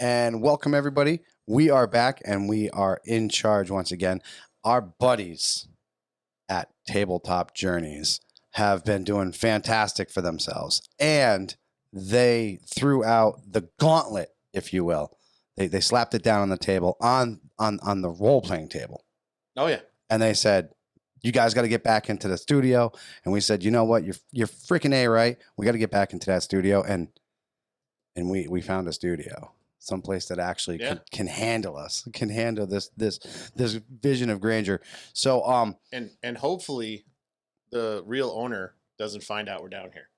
And welcome, everybody. We are back and we are in charge once again. Our buddies at Tabletop Journeys have been doing fantastic for themselves. And they threw out the gauntlet, if you will. They slapped it down on the table, on the role-playing table. Oh, yeah. And they said, you guys got to get back into the studio. And we said, you know what? You're freaking A, right? We got to get back into that studio. And we found a studio. Someplace that actually can handle us, can handle this vision of grandeur. So and hopefully the real owner doesn't find out we're down here.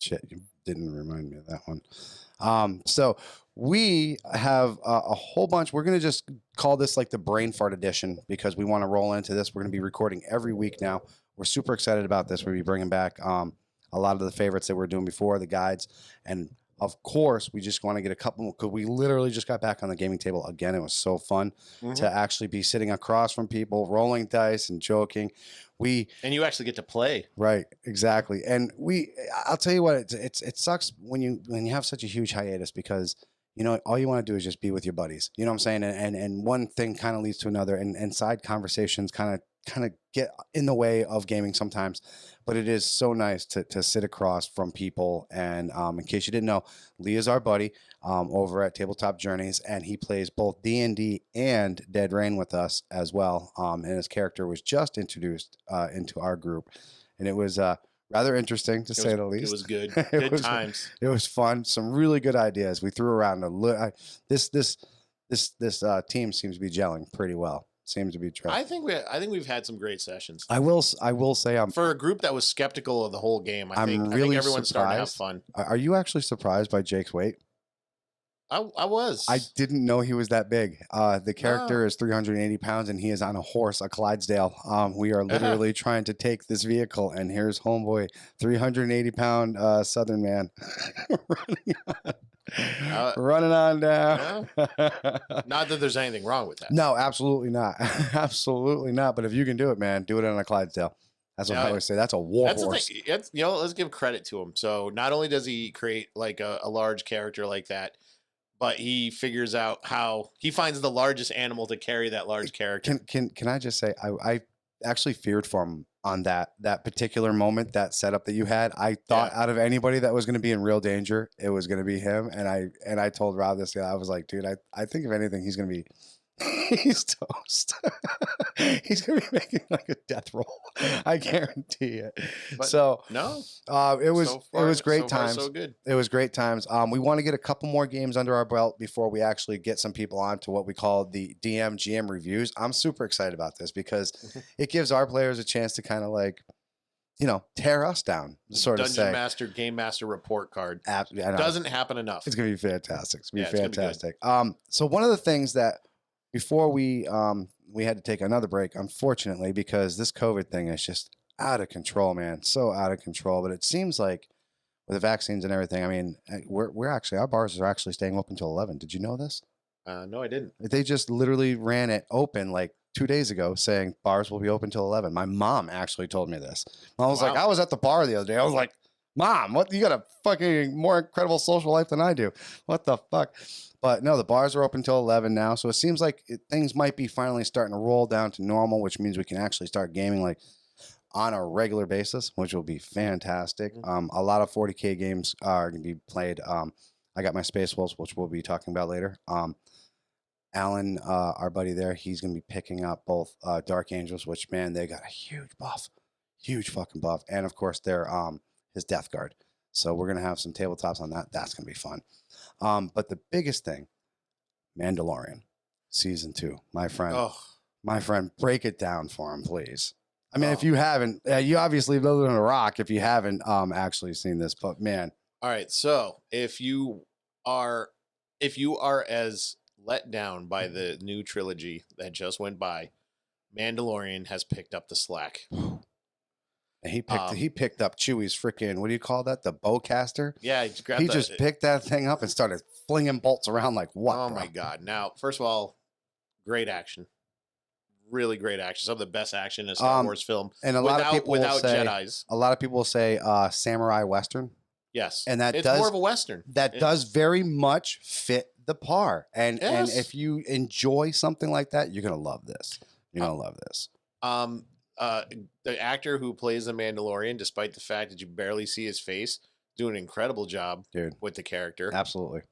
Shit, you didn't remind me of that one. So we have a whole bunch. We're gonna just call this like the brain fart edition because we want to roll into this. We're gonna be recording every week now. We're super excited about this. We'll be bringing back a lot of the favorites that we were doing before, the guides, and of course, we just want to get a couple because we literally just got back on the gaming table again. It was so fun to actually be sitting across from people, rolling dice and joking. And you actually get to play. Right, exactly. And I'll tell you what, it sucks when you have such a huge hiatus because you know all you want to do is just be with your buddies. You know what I'm saying? And one thing kind of leads to another, and side conversations kind of get in the way of gaming sometimes. But it is so nice to sit across from people. And in case you didn't know, Lee is our buddy over at Tabletop Journeys, and he plays both D&D and Dead Rain with us as well. And his character was just introduced into our group, and it was rather interesting to say the least. It was good. Good times. It was fun. Some really good ideas we threw around. This team seems to be gelling pretty well. Seems to be true. I think we've had some great sessions. I will say for a group that was skeptical of the whole game. I think everyone's starting to have fun. Are you actually surprised by Jake's weight? I was. I didn't know he was that big. The character is 380 pounds and he is on a horse, a Clydesdale. We are literally trying to take this vehicle, and here's homeboy, 380-pound Southern man running on down. Not that there's anything wrong with that. No, absolutely not. Absolutely not. But if you can do it, man, do it on a Clydesdale. That's what I always say. That's a war horse. Let's give credit to him. So not only does he create like a large character like that, but he figures out how he finds the largest animal to carry that large character. Can I just say I actually feared for him on that particular moment, that setup that you had. I thought out of anybody that was going to be in real danger, it was going to be him. And I told Rob this guy, I was like, dude, I think if anything, he's going to be he's toast. He's gonna be making like a death roll. I guarantee it. But so no, it was great times. So good. It was great times. We want to get a couple more games under our belt before we actually get some people on to what we call the DM GM reviews. I'm super excited about this because it gives our players a chance to kind of like, you know, tear us down, sort of say. Dungeon Master, Game Master report card. Doesn't happen enough. It's gonna be fantastic. It's gonna be fantastic. So one of the things that before we had to take another break, unfortunately, because this COVID thing is just out of control, man. So out of control. But it seems like with the vaccines and everything, I mean, we're actually, our bars are actually staying open till 11. Did you know this? No, I didn't. They just literally ran it open like 2 days ago saying bars will be open till 11. My mom actually told me this. I was like, I was at the bar the other day. I was like, Mom, what? You got a fucking more incredible social life than I do. What the fuck? But no, the bars are open till 11 now. So it seems like things might be finally starting to roll down to normal, which means we can actually start gaming like on a regular basis, which will be fantastic. A lot of 40K games are going to be played. I got my Space Wolves, which we'll be talking about later. Alan, our buddy there, he's going to be picking up both Dark Angels, which, man, they got a huge buff. Huge fucking buff. And, of course, they're his Death Guard. So we're going to have some tabletops on that. That's going to be fun. But the biggest thing, Mandalorian, Season 2. My friend, break it down for him, please. I mean, if you haven't, you obviously live in a rock if you haven't actually seen this, but man. All right. So if you are as let down by the new trilogy that just went by, Mandalorian has picked up the slack. And he picked up Chewie's freaking, what do you call that? The bowcaster? Yeah, he just picked that thing up and started flinging bolts around like what? Oh my God. Now, first of all, great action. really great action. Some of the best action in a Star Wars film. And a lot of people without will say, Jedis. A lot of people will say samurai western. Yes, and it's more of a western. That does very much fit the par. And if you enjoy something like that, you're gonna love this. You're gonna love this. The actor who plays the Mandalorian, despite the fact that you barely see his face, doing an incredible job, dude, with the character. Absolutely.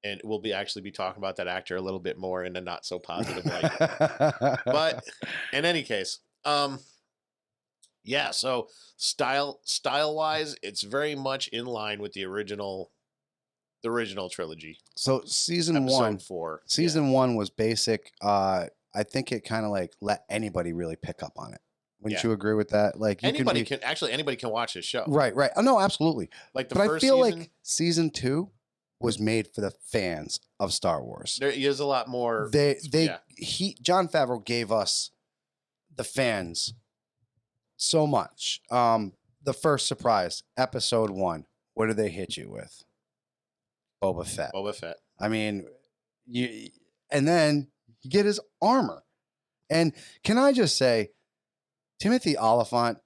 And we'll actually be talking about that actor a little bit more in a not so positive light. But in any case, yeah. So style wise, it's very much in line with the original trilogy. So season Episode 1 was basic. I think it kind of like let anybody really pick up on it. Wouldn't you agree with that? Like anybody can watch this show. Right. Oh, no, absolutely. Like but I feel like season 2 was made for the fans of Star Wars. There is a lot more. Jon Favreau gave us the fans so much. The first surprise, episode 1. What do they hit you with? Boba Fett. I mean, and then you get his armor. And can I just say, Timothy Olyphant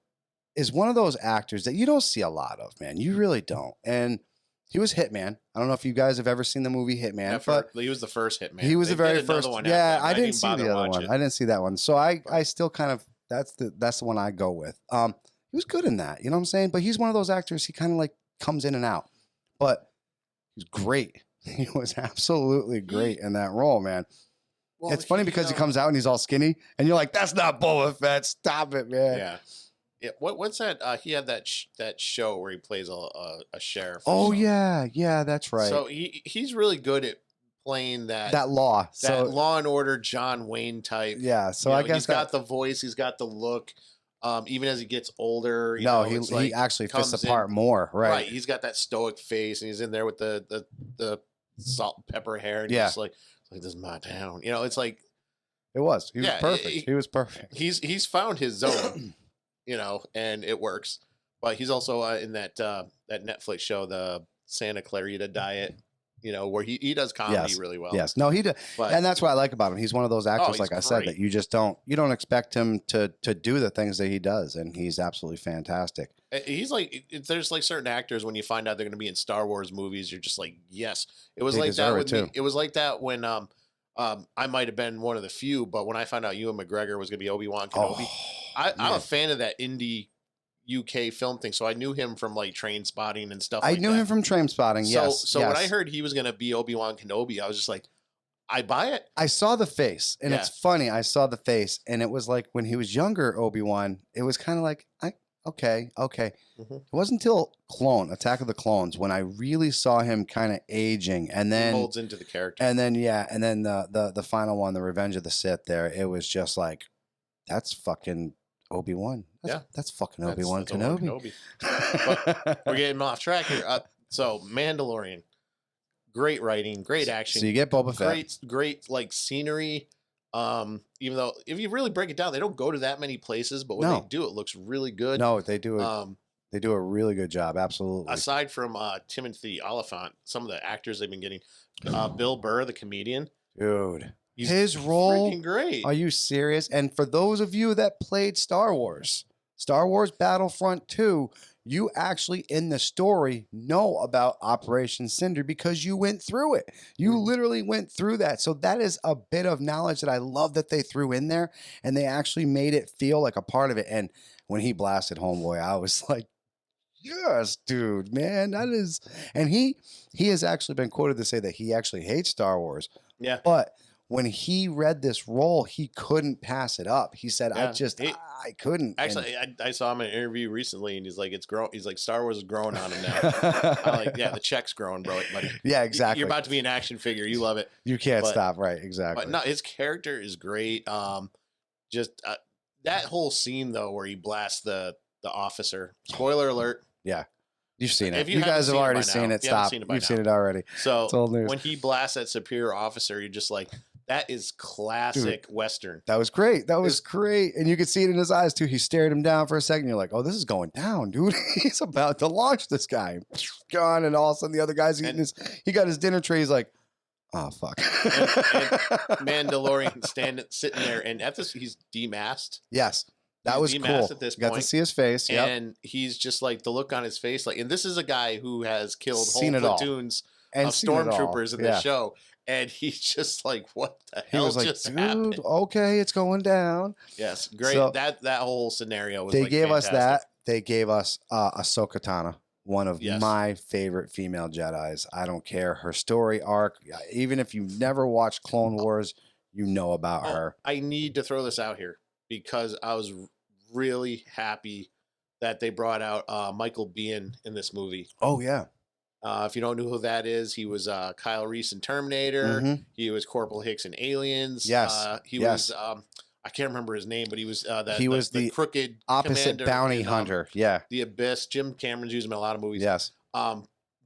is one of those actors that you don't see a lot of, man. You really don't. And he was Hitman. I don't know if you guys have ever seen the movie Hitman, but he was the first Hitman. He was the very first one. Yeah, I didn't see the other one. I didn't see that one. So I still kind of that's the one I go with. He was good in that, you know what I'm saying? But he's one of those actors, he kind of like comes in and out. But he's great. He was absolutely great in that role, man. Well, it's funny because he comes out and he's all skinny, and you're like, "That's not Boba Fett. Stop it, man." Yeah. Yeah, what's that? He had that show where he plays a sheriff. Oh yeah, that's right. So he's really good at playing that law and order John Wayne type. Yeah, so I guess he's got the voice, he's got the look. Even as he gets older, he actually fits the part more. Right, he's got that stoic face, and he's in there with the salt and pepper hair, and he's like this is my town. It's like it was. He was perfect. He was perfect. He's found his zone. And it works. But he's also in that Netflix show, the Santa Clarita Diet, where he does comedy really well. Yes. No, he does. And that's what I like about him. He's one of those actors, like I said, that you don't expect him to do the things that he does. And he's absolutely fantastic. He's like, there's like certain actors, when you find out they're going to be in Star Wars movies, you're just like, yes. It was like that with me. It was like that when I might have been one of the few, but when I found out Ewan McGregor was going to be Obi-Wan Kenobi, I'm a fan of that indie UK film thing, so I knew him from like Train Spotting and stuff. I knew him from Train Spotting. So when I heard he was going to be Obi-Wan Kenobi, I was just like, I buy it. I saw the face, and it's funny. I saw the face, and it was like when he was younger, Obi-Wan. It was kind of like, okay. Mm-hmm. It wasn't until Attack of the Clones, when I really saw him kind of aging, and then he molds into the character, and then the final one, the Revenge of the Sith. There, it was just like, that's fucking Obi-Wan. That's fucking Obi-Wan Kenobi. But we're getting off track here. So Mandalorian, great writing, great action. So you get Boba Fett. Great like scenery. Even though if you really break it down, they don't go to that many places, but when they do, it looks really good. No, they do it. They do a really good job. Absolutely. Aside from Timothy Olyphant, some of the actors they've been getting, Bill Burr, the comedian, dude. His role, freaking great. Are you serious? And for those of you that played Star Wars Battlefront 2, you actually in the story know about Operation Cinder because you went through it. You literally went through that. So that is a bit of knowledge that I love that they threw in there, and they actually made it feel like a part of it. And when he blasted Homeboy, I was like, yes, dude, man, that is. And he has actually been quoted to say that he actually hates Star Wars. Yeah. But when he read this role, he couldn't pass it up. He said, I couldn't. Actually, I saw him in an interview recently, and he's like, it's grown. He's like, Star Wars is growing on him now. I'm like, yeah, the check's growing, bro, buddy. Yeah, exactly. You're about to be an action figure. You love it. You can't stop. Right. Exactly. But no, his character is great. Just that whole scene though, where he blasts the officer. Spoiler alert. Yeah. You've seen it. If you guys have already seen it, stop. You've seen it already. So when he blasts that superior officer, you're just like, that is classic Western. That was great. That was great. And you could see it in his eyes too. He stared him down for a second. You're like, oh, this is going down, dude. He's about to launch this guy. Gone. And all of a sudden the other guy's eating he got his dinner tray. He's like, Oh fuck. and Mandalorian sitting there, and at this he's demasked. Yes. That was cool. At this point. Got to see his face. Yep. And he's just like the look on his face, like, and this is a guy who has killed whole platoons of stormtroopers in the show, and he's just like, "What the hell just happened?" Okay, it's going down. Yes, great. So, that whole scenario was. They gave us that. They gave us Ahsoka Tano, one of my favorite female Jedis. I don't care her story arc. Even if you've never watched Clone Wars, you know about her. I need to throw this out here, because I was really happy that they brought out Michael Biehn in this movie. Oh, yeah. If you don't know who that is, he was Kyle Reese in Terminator. Mm-hmm. He was Corporal Hicks in Aliens. Yes. He was, I can't remember his name, but he was the crooked opposite bounty hunter. Yeah. The Abyss. Jim Cameron's used him in a lot of movies. Yes.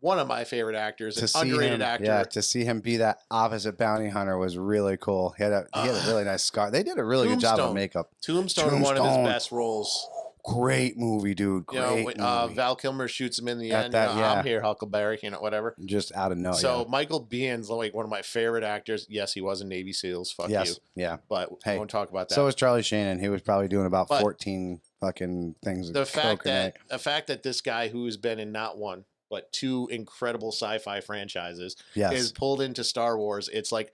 One of my favorite actors, an underrated actor. Yeah, to see him be that opposite bounty hunter was really cool. He had a really nice scar. They did a really good job of makeup. Tombstone, one of his best roles. Great movie, dude. Great movie. Val Kilmer shoots him in the end. I'm here, Huckleberry, whatever. Just out of nowhere. So Michael Biehn's like one of my favorite actors. Yes, he was in Navy SEALs. Fuck you. Yeah. But we won't talk about that. So was Charlie Sheen, and he was probably doing about 14 fucking things. The fact that this guy who's been in not one but two incredible sci-fi franchises is pulled into Star Wars, it's like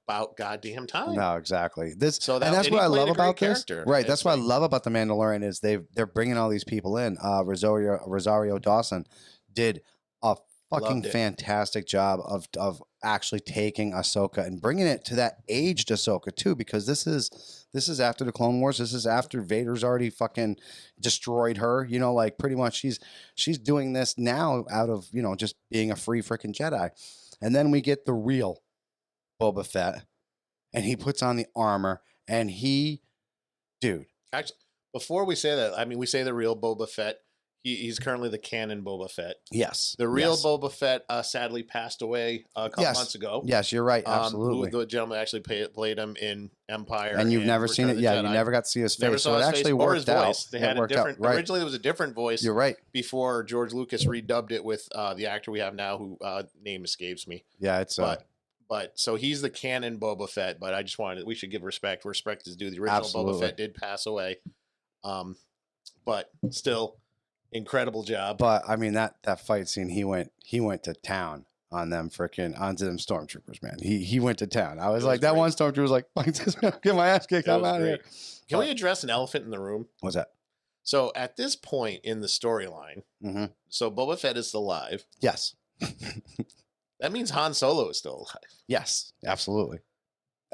about goddamn time. No, exactly. And that's what I love about this. Right. That's what I love about The Mandalorian is they're bringing all these people in. Rosario Dawson did a fucking fantastic job of actually taking Ahsoka and bringing it to that aged Ahsoka too, because this is after the Clone Wars. This is after Vader's already fucking destroyed her. Like pretty much she's doing this now out of just being a free freaking Jedi, and then we get the real Boba Fett, and he puts on the armor, and dude. Actually, before we say that, we say the real Boba Fett. He's currently the canon Boba Fett. Yes. The real Boba Fett sadly passed away a couple months ago. Yes, you're right. Absolutely. The gentleman actually played him in Empire. And you've never seen it. Yeah, you never got to see his face. Never saw his face or his voice. They had a different. Right. Originally, there was a different voice. You're right. Before George Lucas redubbed it with the actor we have now, who name escapes me. Yeah, it's But so he's the canon Boba Fett. But I just we should give respect. Respect is due. The original Boba Fett did pass away. But still, incredible job. But that fight scene, he went to town on them onto them stormtroopers, man. He went to town. I was like, that one stormtrooper was like, get my ass kicked. I'm out of here. Can we address an elephant in the room? What's that? So at this point in the storyline, so Boba Fett is still alive. Yes. That means Han Solo is still alive. Yes, absolutely.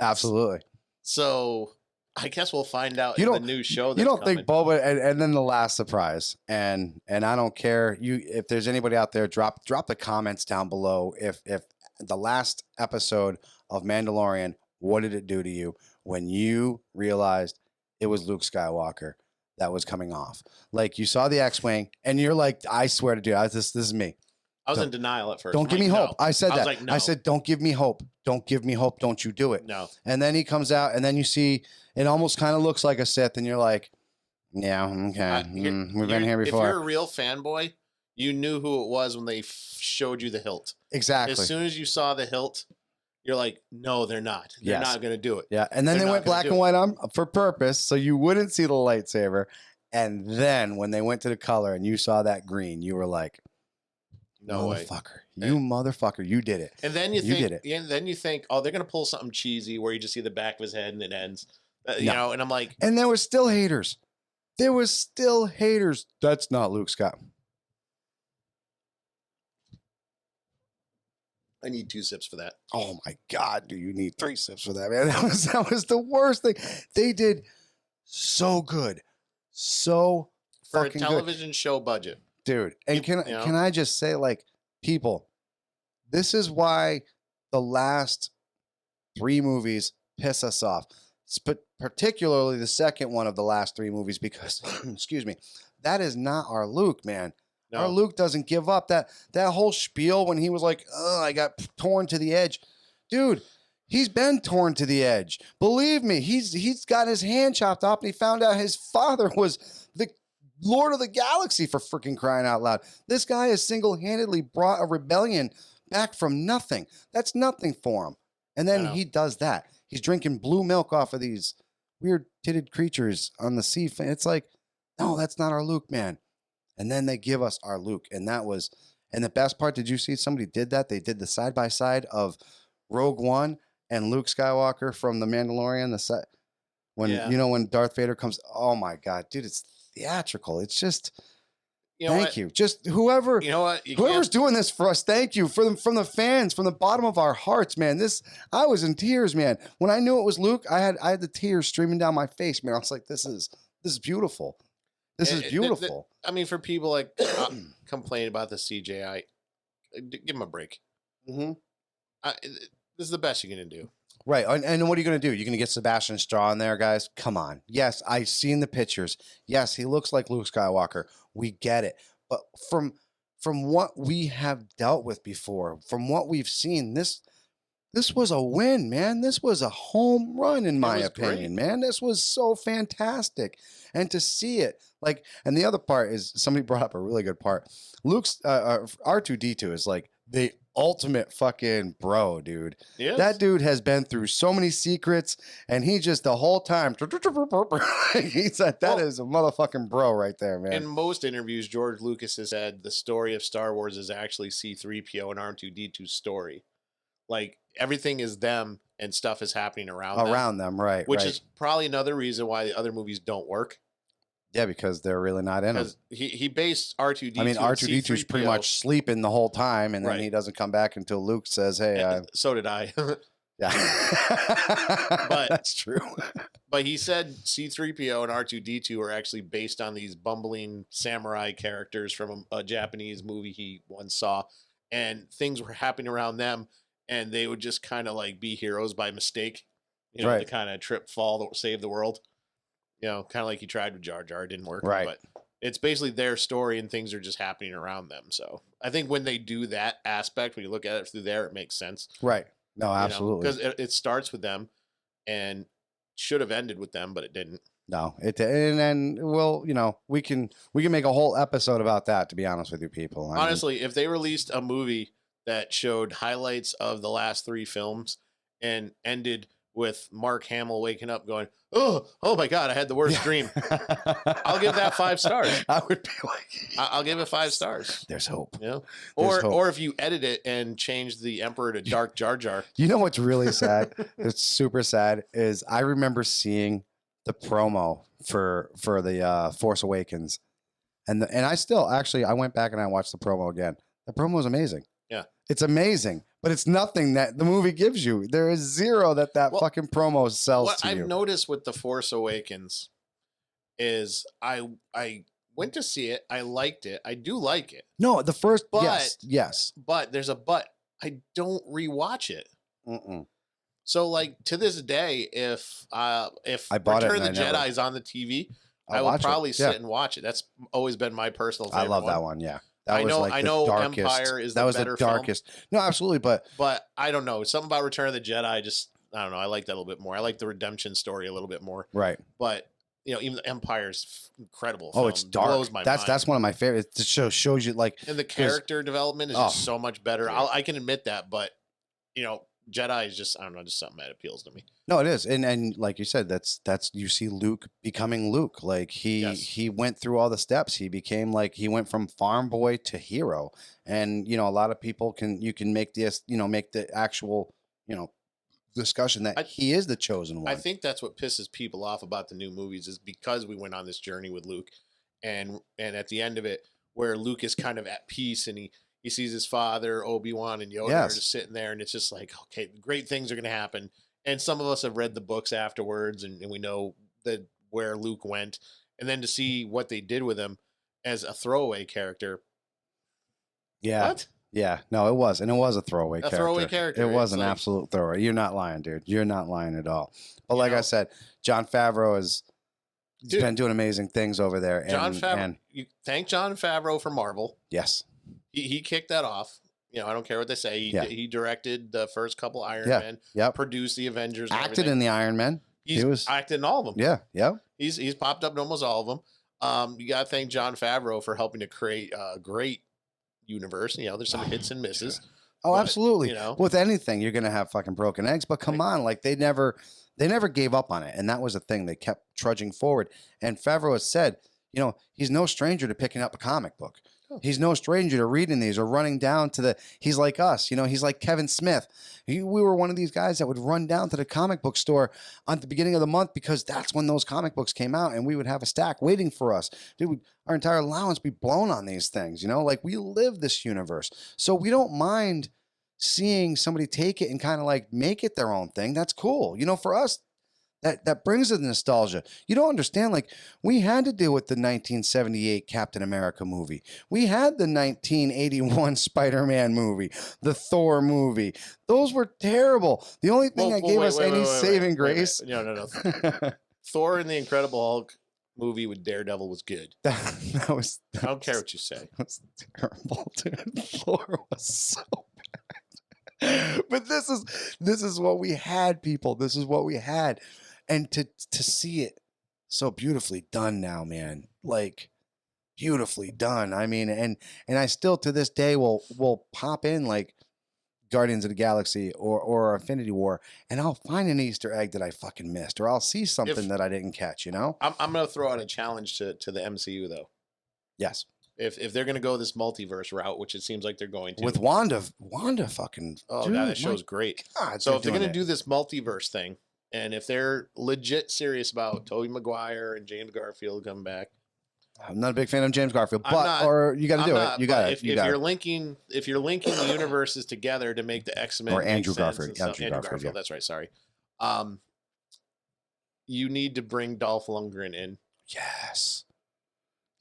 Absolutely. So I guess we'll find out in the new show. You don't think Boba, and then the last surprise, and I don't care. If there's anybody out there, drop the comments down below. If the last episode of Mandalorian, what did it do to you when you realized it was Luke Skywalker that was coming off? Like you saw the X-wing, and you're like, I swear to dude, this is me. I was in denial at first. Don't give me hope. I said that. Like, no. I said, don't give me hope. Don't give me hope. Don't you do it. No. And then he comes out, and then you see it almost kind of looks like a Sith, and you're like, yeah, okay. We've been here before. If you're a real fanboy, you knew who it was when they showed you the hilt. Exactly. As soon as you saw the hilt, you're like, no, they're not. They're not going to do it. Yeah. And then they went black and white on for purpose, so you wouldn't see the lightsaber. And then when they went to the color and you saw that green, you were like, no way. Motherfucker, you did it. And then you think, oh, they're going to pull something cheesy where you just see the back of his head and it ends. You know, and I'm like. And there were still haters. That's not Luke Scott. I need 2 sips for that. Oh my God, do you need 3 sips for that, man? That was the worst thing. They did so good. So for a television show budget. Dude, and can I just say, like, people, this is why the last 3 movies piss us off, particularly the second one of the last 3 movies, because, excuse me, that is not our Luke, man. No. Our Luke doesn't give up. That whole spiel when he was like, I got torn to the edge. Dude, he's been torn to the edge. Believe me, he's got his hand chopped off, and he found out his father was the Lord of the Galaxy, for freaking crying out loud. This guy has single-handedly brought a rebellion back from nothing. That's nothing for him. And then he does that. He's drinking blue milk off of these weird titted creatures on the sea. It's like, no, that's not our Luke, man. And then they give us our Luke. And the best part, did you see somebody did that? They did the side by side of Rogue One and Luke Skywalker from The Mandalorian. When Darth Vader comes, oh my God, dude, it's theatrical. It's just, thank you. Just whoever, whoever's doing this for us, thank you from the fans, from the bottom of our hearts, man. I was in tears, man. When I knew it was Luke, I had the tears streaming down my face, man. I was like, this is beautiful. This is beautiful. I mean, for people like complain about the CGI, give them a break. Mm-hmm. This is the best you're going to do. Right. And what are you going to do? You're going to get Sebastian Straw in there, guys? Come on. Yes, I've seen the pictures. Yes, he looks like Luke Skywalker. We get it. But from what we have dealt with before, from what we've seen, this was a win, man. This was a home run, in my opinion, man. This was so fantastic. And to see it, and the other part is, somebody brought up a really good part. Luke's R2-D2 is like the ultimate fucking bro, dude. Yes. That dude has been through so many secrets, and he just the whole time he's like, that is a motherfucking bro right there, man. In most interviews, George Lucas has said the story of Star Wars is actually C-3PO and R2-D2's story. Like, everything is them and stuff is happening around them, right? Which is probably another reason why the other movies don't work. Yeah, because they're really not in them. He based R2-D2. I mean, R2-D2's pretty much sleeping the whole time, and then he doesn't come back until Luke says, "Hey." So did I. Yeah, but that's true. But he said C-3PO and R2-D2 are actually based on these bumbling samurai characters from a Japanese movie he once saw, and things were happening around them, and they would just kind of like be heroes by mistake, to kind of save the world. Kind of like he tried with Jar Jar, it didn't work. Right. But it's basically their story and things are just happening around them. So I think when they do that aspect, when you look at it through there, it makes sense. Right. No, absolutely. Because it starts with them and should have ended with them, but it didn't. No, and then we can make a whole episode about that, to be honest with you people. Honestly, if they released a movie that showed highlights of the last 3 films and ended with Mark Hamill waking up going, oh my God, I had the worst dream. I'll give that 5 stars. I would be like, I'll give it 5 stars. There's hope. Or if you edit it and change the Emperor to Dark Jar Jar. You know what's really sad? It's super sad. Is I remember seeing the promo for the Force Awakens, and I still I went back and I watched the promo again. The promo is amazing. Yeah, it's amazing. But it's nothing that the movie gives you. There is zero that fucking promo sells to you. What I've noticed with The Force Awakens is I went to see it. I liked it. I do like it. No, the first, yes. But there's a but. I don't rewatch it. Mm-mm. So, like, to this day, if Return of the Jedi is on the TV, I will probably sit and watch it. That's always been my personal favorite. I love that one, yeah. I know Empire is the better darkest. Film. No, absolutely, but I don't know. Something about Return of the Jedi, I don't know. I like that a little bit more. I like the redemption story a little bit more. Right. But even the Empire's incredible. Oh, it's dark. Blows my mind. That's one of my favorites. It shows you and the character development is just so much better. I can admit that, but Jedi is just, I don't know, just something that appeals to me. No, it is. And like you said, that's you see Luke becoming Luke. Like he went through all the steps. He became he went from farm boy to hero. And, a lot of people you can make this, make the actual, discussion that he is the chosen one. I think that's what pisses people off about the new movies is because we went on this journey with Luke and at the end of it where Luke is kind of at peace and he sees his father, Obi-Wan, and Yoda are just sitting there, and it's just like, okay, great things are going to happen. And some of us have read the books afterwards, and we know where Luke went. And then to see what they did with him as a throwaway character. Yeah. What? Yeah. No, it was. And it was a throwaway character. A throwaway character. It was an absolute throwaway. You're not lying, dude. You're not lying at all. But like I said, Jon Favreau has been doing amazing things over there. You thank Jon Favreau for Marvel. Yes. He kicked that off. I don't care what they say. He directed the first couple Iron Men. Yep. Produced the Avengers. Acted in the Iron Men. He was acted in all of them. Yeah. Yep. He's popped up in almost all of them. You got to thank Jon Favreau for helping to create a great universe. There's some hits and misses, Oh, absolutely. You know, with anything, you're gonna have fucking broken eggs. But come on, like they never gave up on it, and that was the thing. They kept trudging forward. And Favreau has said, he's no stranger to picking up a comic book. He's no stranger to reading these or running down to the. He's like us, he's like Kevin Smith. We were one of these guys that would run down to the comic book store at the beginning of the month because that's when those comic books came out, and we would have a stack waiting for us. Dude, our entire allowance be blown on these things. Like we live this universe, so we don't mind seeing somebody take it and kind of like make it their own thing. That's cool. For us, that brings the nostalgia. You don't understand. Like we had to deal with the 1978 Captain America movie. We had the 1981 Spider-Man movie, the Thor movie. Those were terrible. The only thing that gave us any saving grace. No. Thor and the Incredible Hulk movie with Daredevil was good. That was. I don't care what you say. That was terrible, dude. Thor was so bad. But this is what we had, people. This is what we had. And to see it so beautifully done now, man, like beautifully done. I mean, and I still to this day will pop in like Guardians of the Galaxy or Infinity War, and I'll find an Easter egg that I fucking missed, or I'll see something that I didn't catch. I'm gonna throw out a challenge to the MCU though. Yes. If they're gonna go this multiverse route, which it seems like they're going to, with Wanda fucking. Oh god, that show's great. God, so if they're gonna do this multiverse thing. And if they're legit serious about Tobey Maguire and James Garfield coming back, I'm not a big fan of James Garfield, or you got to do it. You got it. If you're linking the universes together to make the X-Men or Andrew Garfield, Andrew Garfield. Yeah. That's right. Sorry. You need to bring Dolph Lundgren in. Yes.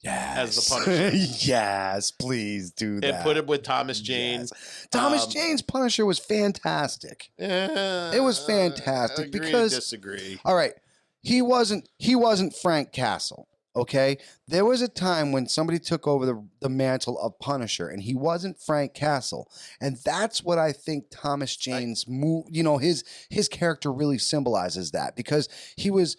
As the Punisher. Yes, please do that. And put it with Thomas Jane. Yes. Thomas Jane's Punisher was fantastic. It was fantastic disagree. All right, he wasn't Frank Castle. Okay, there was a time when somebody took over the mantle of Punisher, and he wasn't Frank Castle, and that's what I think Thomas Jane's his character really symbolizes that, because he was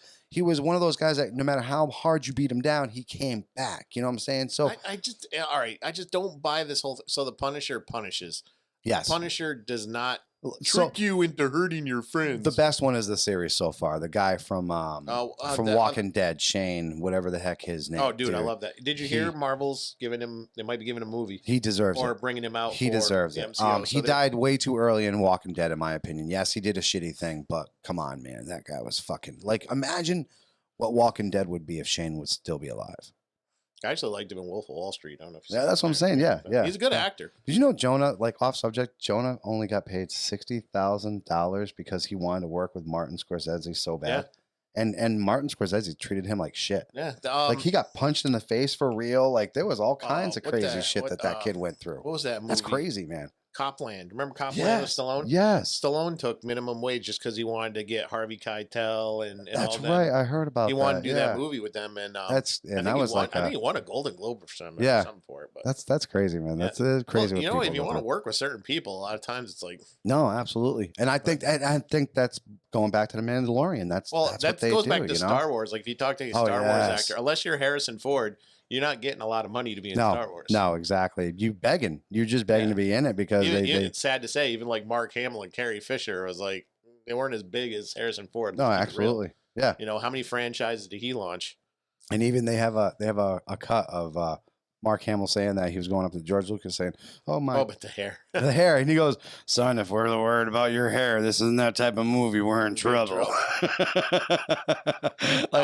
one of those guys that no matter how hard you beat him down, he came back. You know what I'm saying? So I just don't buy this whole. So the Punisher punishes. Yes, Punisher does not trick you into hurting your friends. The best one is the series so far. The guy from Walking Dead, Shane, whatever the heck his name. Oh, dude, I love that. Did you hear Marvel's giving him? They might be giving him a movie. He deserves it. Or bringing him out. He deserves it. He died way too early in Walking Dead, in my opinion. Yes, he did a shitty thing, but come on, man, that guy was fucking like. Imagine what Walking Dead would be if Shane would still be alive. I actually liked him in Wolf of Wall Street. I don't know if you that's what I'm saying. Yeah. He's a good actor. Did you know Jonah, like off subject, Jonah only got paid $60,000 because he wanted to work with Martin Scorsese so bad. Yeah. And Martin Scorsese treated him like shit. Yeah. Like he got punched in the face for real. Like there was all kinds of crazy shit that kid went through. What was that movie? That's crazy, man. Copland. Remember Copland with Stallone? Yes. Stallone took minimum wage just because he wanted to get Harvey Keitel and that's all that. Right. I heard about that. He wanted to do that movie with them, and I think he won a Golden Globe or something. For it. But that's crazy, man. That's crazy. Well, if you want to work with certain people, a lot of times it's like no, absolutely. And I think that's going back to the Mandalorian. That goes back to Star Wars. Like if you talk to a Star Wars actor, unless you're Harrison Ford, you're not getting a lot of money to be in Star Wars. No, exactly. You're just begging to be in it because it's sad to say, even like Mark Hamill and Carrie Fisher was like, they weren't as big as Harrison Ford. No, absolutely. Yeah. How many franchises did he launch? And even they have a cut of Mark Hamill saying that he was going up to George Lucas saying, but the hair. The hair. And he goes, son, if we're worried about your hair, this isn't that type of movie. We're in trouble.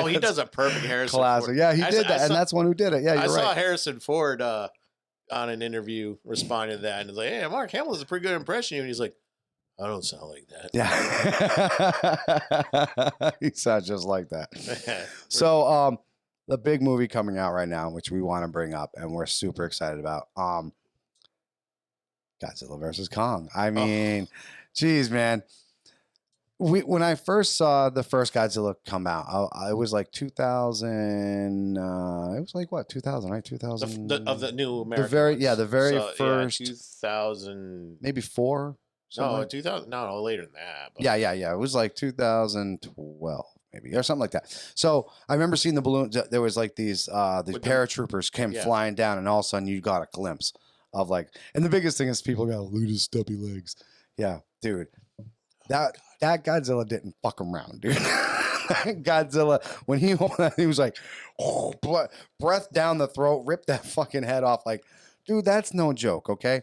He does a perfect Harrison classic. Ford. Yeah, he did that. And that's one who did it. Yeah, you're right. I saw Harrison Ford on an interview responding to that. And he's like, hey, Mark Hamill is a pretty good impression of you. And he's like, I don't sound like that. Yeah. He sounds just like that. So, the big movie coming out right now, which we want to bring up and we're super excited about, Godzilla versus Kong. I mean, geez, man. When I first saw the first Godzilla come out, it was like 2000. It was like what 2000, right? 2000 of the new American. The very first 2000, maybe 4. No, 2000. No, later than that. But. Yeah. It was like 2012. Maybe or something like that. So I remember seeing the balloons. There was like these paratroopers came flying down, and all of a sudden you got a glimpse of like, and the biggest thing is people go, look at his stubby legs. Yeah, dude, that Godzilla didn't fuck around, dude. Godzilla, when he was like, oh, breath down the throat, ripped that fucking head off. Like, dude, that's no joke, okay?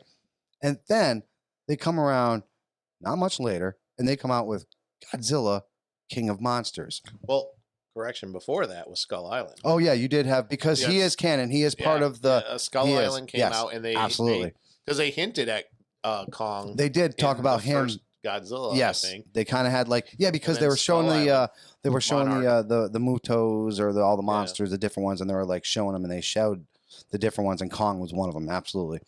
And then they come around not much later, and they come out with Godzilla, King of Monsters. Well, correction, before that was Skull Island. Oh yeah, you did have, because he is canon. He is part of the Skull Island came out, and they absolutely, because they hinted at Kong. They did talk about him. Godzilla. Yes, I think. they kind of had like, yeah, because they were showing the Mutos or all the monsters, the different ones, and they were like showing them, and they showed the different ones, and Kong was one of them, absolutely.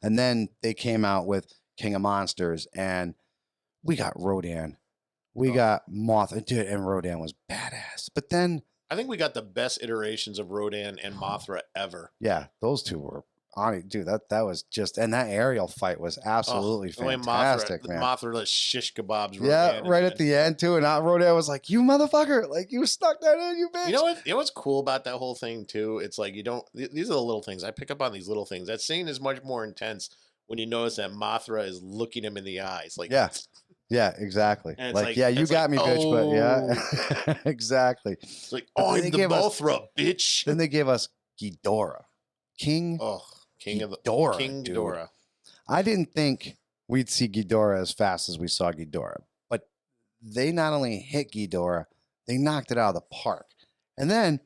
And then they came out with King of Monsters, and we got Rodan, we got Mothra, dude, and Rodan was badass. But then I think we got the best iterations of Rodan and Mothra ever. Yeah, those two were. Dude, that was just, and that aerial fight was absolutely fantastic, man. Mothra shish kebabs. Yeah, right at the end too, and Rodan was like, "You motherfucker! Like you stuck that in, you bitch." You know what? You know what's cool about that whole thing too? It's like you don't. These are the little things I pick up on. These little things. That scene is much more intense when you notice that Mothra is looking him in the eyes. Like, yeah, exactly. Like, yeah, you got me, bitch. But yeah, exactly. It's like, oh, I'm the Mothra, bitch. Then they gave us Ghidorah, King Ghidorah. I didn't think we'd see Ghidorah as fast as we saw Ghidorah, but they not only hit Ghidorah, they knocked it out of the park. And then,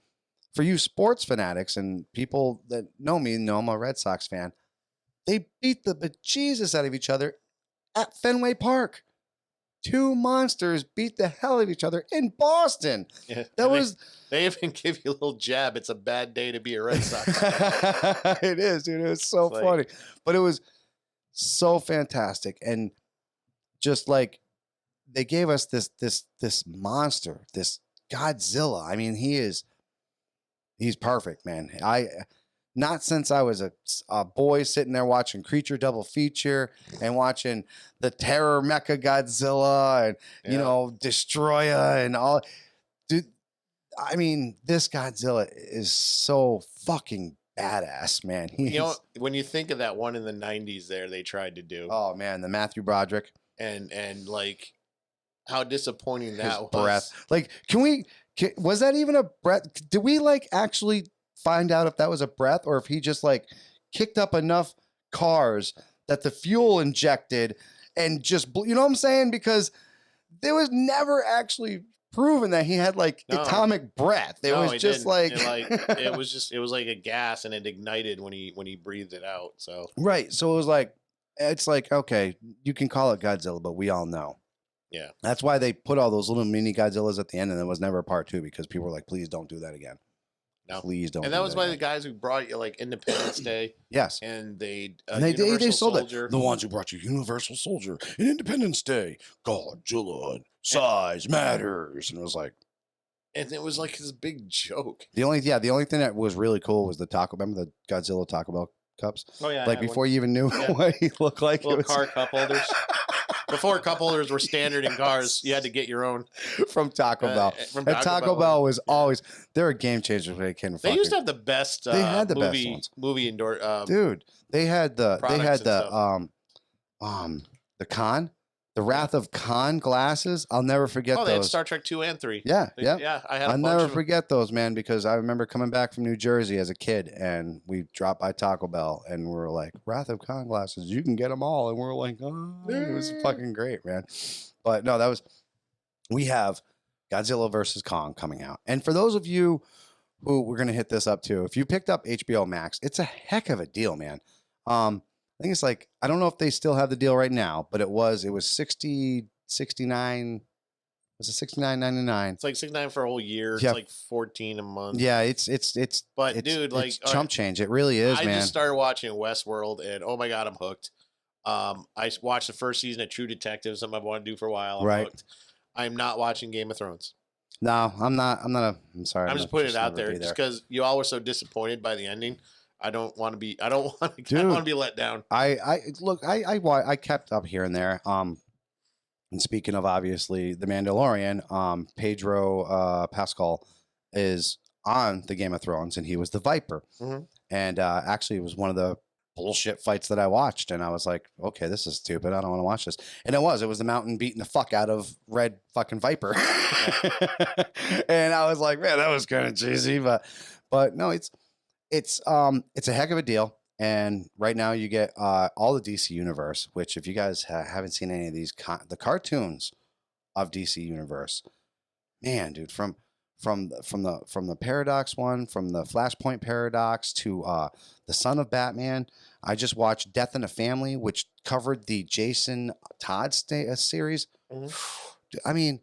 for you sports fanatics and people that know me, know I'm a Red Sox fan, they beat the bejesus out of each other at Fenway Park. Two monsters beat the hell out of each other in Boston. Yeah, They even give you a little jab. It's a bad day to be a Red Sox fan. It is, dude. It was so funny. But it was so fantastic. And just like they gave us this monster, this Godzilla. I mean, he's perfect, man. Not since I was a boy sitting there watching Creature Double Feature and watching the Terror Mecha Godzilla and, you know, Destroya and all. Dude, I mean, this Godzilla is so fucking badass, man. You know, when you think of that one in the 90s there they tried to do. Oh, man, the Matthew Broderick. And like, how disappointing that was. Breath. Like, was that even a breath? Did we, like, actually find out if that was a breath or if he just like kicked up enough cars that the fuel injected and just you know what I'm saying? Because there was never actually proven that he had like atomic breath. It was just like it was like a gas and it ignited when he breathed it out. So right. So it was like, it's like, okay, you can call it Godzilla, but we all know. Yeah. That's why they put all those little mini Godzillas at the end and there was never a part 2 because people were like, please don't do that again. No. Please don't. And that was by the guys who brought you like Independence Day. Yes. And they sold it. The ones who brought you Universal Soldier and Independence Day, Godzilla, size matters, and it was like, and it was like this big joke. The only thing that was really cool was the taco. Remember the Godzilla Taco Bell cups? Oh yeah. Like before you even knew what he looked like. Little car cup holders. Before cup holders were standard in cars, you had to get your own from Taco Bell. And Taco Bell was always, they were game changers when it came to They used to have the best. They had the best ones. Movie indoor. Dude, they had the Khan, the Wrath of Khan glasses. I'll never forget those. They had Star Trek 2 and 3. Yeah. I'll never forget those, man, because I remember coming back from New Jersey as a kid and we dropped by Taco Bell and we were like, Wrath of Khan glasses, you can get them all. And we're like, oh, it was fucking great, man. But no, we have Godzilla versus Kong coming out. And for those of you who we're going to hit this up to, if you picked up HBO Max, it's a heck of a deal, man. I think it's like, I don't know if they still have the deal right now, but it was $69. Was it $69.99? It's like $69 for a whole year. Yeah. It's like $14 a month. Yeah, dude, like it's chump change. It really is, man. I just started watching Westworld, and oh my god, I'm hooked. I watched the first season of True Detective, something I've wanted to do for a while. I'm hooked. I'm not watching Game of Thrones. No, I'm not. I'm sorry. I'm just putting it out there just because you all were so disappointed by the ending. I don't want to be let down. I kept up here and there. And speaking of obviously the Mandalorian, Pedro Pascal is on the Game of Thrones and he was the Viper. Mm-hmm. And actually it was one of the bullshit fights that I watched, and I was like, okay, this is stupid. I don't want to watch this. And it was the Mountain beating the fuck out of Red fucking Viper. And I was like, man, that was kind of cheesy, but no, it's a heck of a deal. And right now you get all the DC universe, which if you guys haven't seen any of these the cartoons of DC universe, man, dude, from the Paradox one, from the Flashpoint Paradox to the Son of Batman. I just watched Death in the Family, which covered the Jason Todd series. I mean,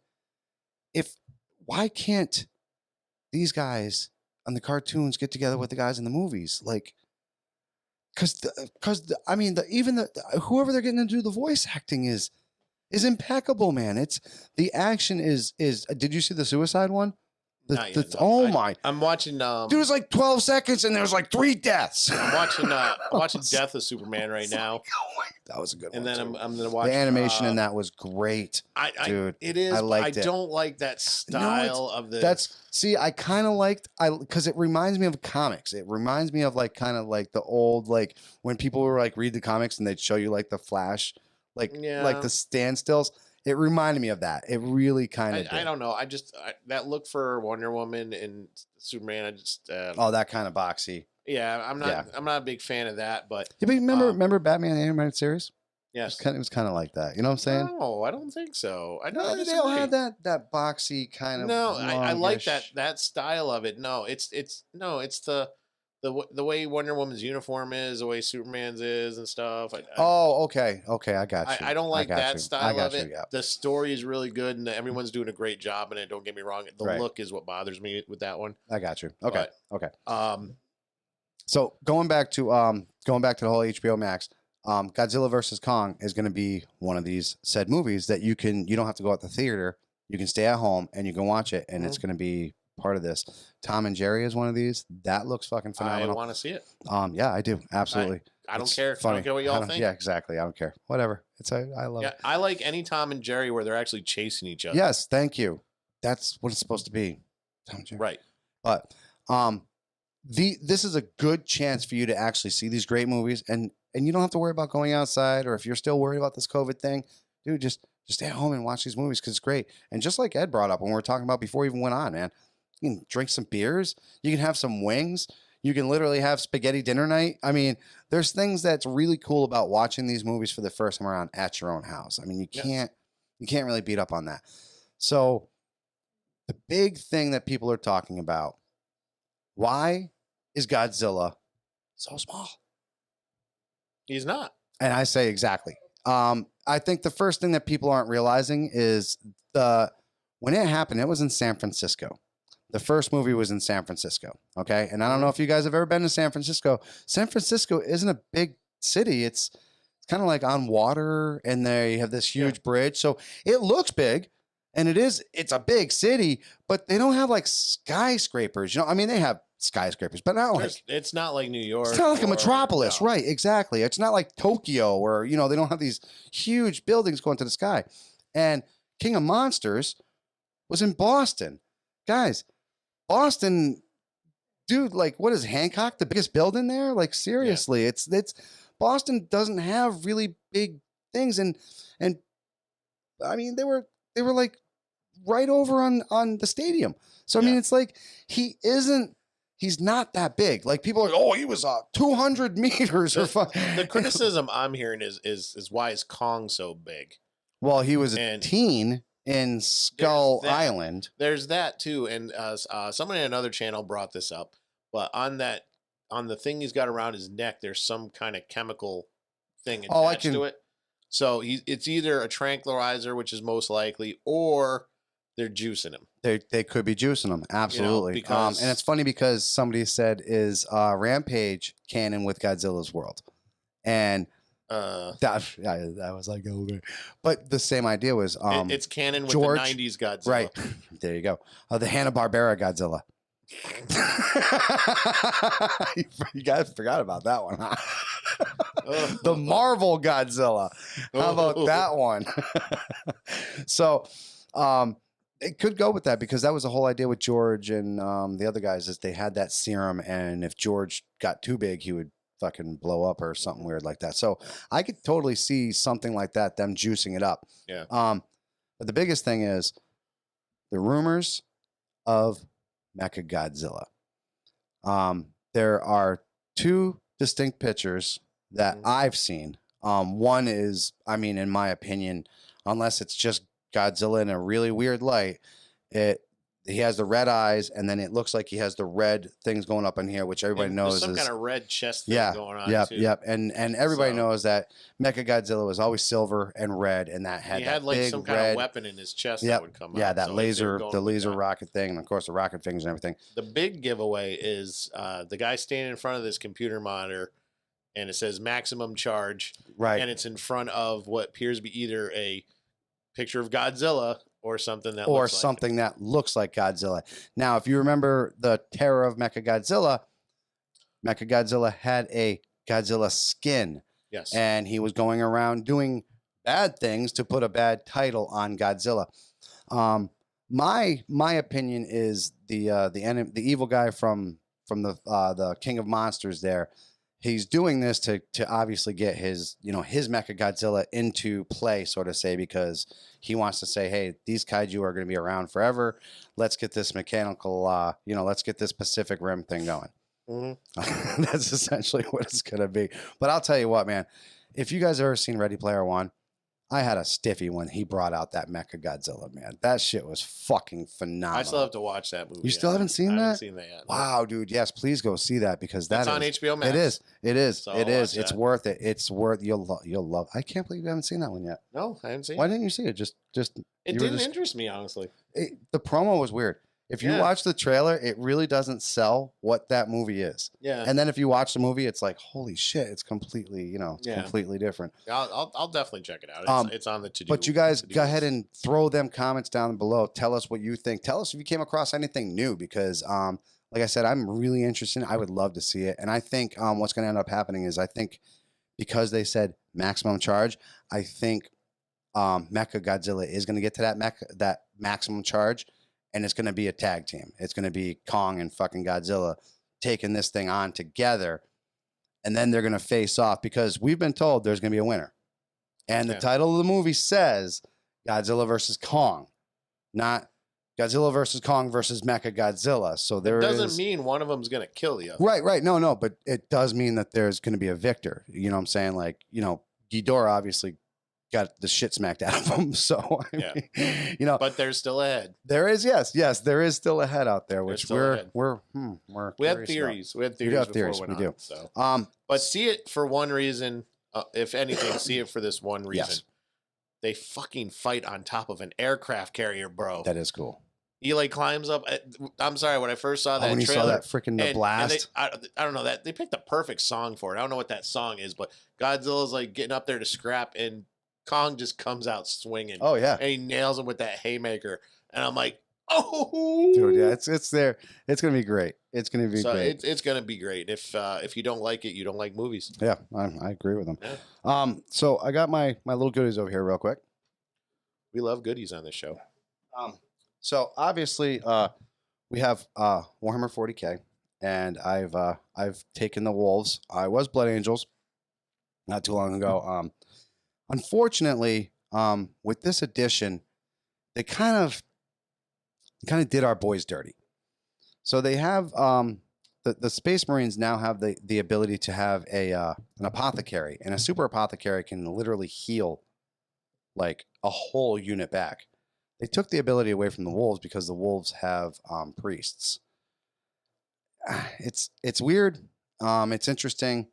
why can't these guys on the cartoons get together with the guys in the movies? Like, because I mean, whoever they're getting to do the voice acting is impeccable, man. It's the action is. Did you see the Suicide one? Oh my! I'm watching. Dude, it was like 12 seconds, and there's like 3 deaths. I'm watching Death of Superman right now. That was a good one. And then I'm gonna watch the animation, and that was great, dude. It is. I don't like that style of the. I kind of liked because it reminds me of comics. It reminds me of like kind of like the old like when people were like read the comics and they'd show you like the Flash, like the standstills. It reminded me of that. It really kind of. I don't know. That look for Wonder Woman and Superman. I just. That kind of boxy. Yeah, I'm not. Yeah. I'm not a big fan of that. But remember Batman the animated series? Yes, it was kind of like that. You know what I'm saying? No, I don't think so. They all had that boxy kind of. No, I like that style of it. No, it's the way Wonder Woman's uniform is, the way Superman's is, and stuff. Okay, I got you. I don't like that style of it. Yeah. The story is really good, and everyone's doing a great job in it. Don't get me wrong. The look is what bothers me with that one. I got you. Okay, okay. So going back to the whole HBO Max, Godzilla versus Kong is going to be one of these said movies that you don't have to go out to the theater. You can stay at home and you can watch it, and it's going to be part of this. Tom and Jerry is one of these. That looks fucking phenomenal. I want to see it. Yeah, I do. Absolutely. I don't care. Funny. I don't care what y'all think. Yeah, exactly. I don't care. Whatever. I love it. I like any Tom and Jerry where they're actually chasing each other. Yes, thank you. That's what it's supposed to be. Tom and Jerry. Right. But this is a good chance for you to actually see these great movies, and you don't have to worry about going outside, or if you're still worried about this COVID thing, dude, just stay at home and watch these movies because it's great. And just like Ed brought up when we were talking about before we even went on, man, you can drink some beers, you can have some wings, you can literally have spaghetti dinner night. I mean, there's things that's really cool about watching these movies for the first time around at your own house. I mean, you can't really beat up on that. So the big thing that people are talking about, why is Godzilla so small? He's not. And I say exactly. I think the first thing that people aren't realizing is when it happened, it was in San Francisco. The first movie was in San Francisco. Okay. And I don't know if you guys have ever been to San Francisco. San Francisco isn't a big city. It's kind of like on water, and they have this huge bridge. So it looks big, and it's a big city, but they don't have like skyscrapers. I mean, they have skyscrapers, but not like it's not like New York. It's not like a metropolis, right? Exactly. It's not like Tokyo, where they don't have these huge buildings going to the sky. And King of Monsters was in Boston, guys. Boston, dude. Like, what is Hancock, the biggest building there? Like, seriously, it's Boston doesn't have really big things, and I mean they were like right over on the stadium. So I mean, it's like he's not that big. Like, people are like, oh, he was 200 meters or something. The criticism I'm hearing is why is Kong so big? Well, he was a teen in Skull Island. There's that too. And someone in another channel brought this up, but on the thing he's got around his neck, there's some kind of chemical thing attached to it. So it's either a tranquilizer, which is most likely, or they're juicing him. They could be juicing him, absolutely. And it's funny because somebody said, is Rampage canon with Godzilla's world? And that was like, okay. But the same idea was it's canon with the 90s Godzilla. Right. There you go. The Hanna-Barbera Godzilla. You guys forgot about that one, huh? The Marvel Godzilla. How about that one? So it could go with that, because that was the whole idea with George and the other guys, is they had that serum, and if George got too big, he would fucking blow up or something weird like that. So I could totally see something like that, them juicing it up. Yeah. But the biggest thing is the rumors of Mechagodzilla. There are two distinct pictures that I've seen. One is, I mean, in my opinion, unless it's just Godzilla in a really weird light, he has the red eyes, and then it looks like he has the red things going up in here, which everybody knows some is kind of red chest thing going on. Yep, too. yep. And everybody knows that Mechagodzilla was always silver and red, and that had he had like some kind of weapon in his chest that would come out. Yeah, that so the laser rocket thing, and of course the rocket fingers and everything. The big giveaway is the guy standing in front of this computer monitor, and it says maximum charge. Right. And it's in front of what appears to be either a picture of Godzilla or something that looks like Godzilla. Now, if you remember the terror of Mechagodzilla had a Godzilla skin. Yes. And he was going around doing bad things to put a bad title on Godzilla. My opinion is the evil guy from the King of Monsters there. He's doing this to obviously get his Mechagodzilla into play, sort of say, because he wants to say, hey, these kaiju are going to be around forever. Let's get this mechanical, let's get this Pacific Rim thing going. Mm-hmm. That's essentially what it's going to be. But I'll tell you what, man, if you guys have ever seen Ready Player One, I had a stiffy when he brought out that Mechagodzilla, man. That shit was fucking phenomenal. I still have to watch that movie. You still haven't seen that? I haven't seen that yet. Wow, dude. Yes, please go see that because that's on HBO MAX. It is. So it is. It's worth it. It's worth. You'll love. I can't believe you haven't seen that one yet. No, I haven't seen. Why didn't you see it? Just. It didn't interest me, honestly. The promo was weird. If you watch the trailer, it really doesn't sell what that movie is. Yeah. And then if you watch the movie, it's like, holy shit, it's completely, completely different. I'll definitely check it out. It's on the to-do. But you guys go ahead and throw them comments down below. Tell us what you think. Tell us if you came across anything new because, like I said, I'm really interested. I would love to see it. And I think what's going to end up happening is I think because they said maximum charge, I think Mechagodzilla is going to get to that maximum charge. And it's going to be a tag team. It's going to be Kong and fucking Godzilla taking this thing on together. And then they're going to face off because we've been told there's going to be a winner. And the title of the movie says Godzilla versus Kong, not Godzilla versus Kong versus Mechagodzilla. So it doesn't mean one of them's going to kill the other. Right. No. But it does mean that there's going to be a victor. You know what I'm saying? Like, Ghidorah obviously got the shit smacked out of them. So, I mean, but there's still a head. There is, yes, there is still a head out there, which we had theories. We had theories. We do. So, but see it for one reason. If anything, see it for this one reason. Yes. They fucking fight on top of an aircraft carrier, bro. That is cool. He like climbs up. I'm sorry, when I first saw that when trailer, you saw that freaking blast. I don't know that they picked the perfect song for it. I don't know what that song is, but Godzilla's like getting up there to scrap and Kong just comes out swinging. Oh yeah, and he nails him with that haymaker, and I'm like, oh, dude, yeah, it's there. It's gonna be great. It's gonna be great. It's gonna be great. If you don't like it, you don't like movies. Yeah, I agree with them. Yeah. So I got my little goodies over here real quick. We love goodies on this show. So obviously, we have Warhammer 40K, and I've taken the wolves. I was Blood Angels not too long ago. Unfortunately, with this edition, they kind of did our boys dirty. So they have the Space Marines now have the ability to have an apothecary, and a super apothecary can literally heal like a whole unit back. They took the ability away from the wolves because the wolves have priests. It's weird. It's interesting.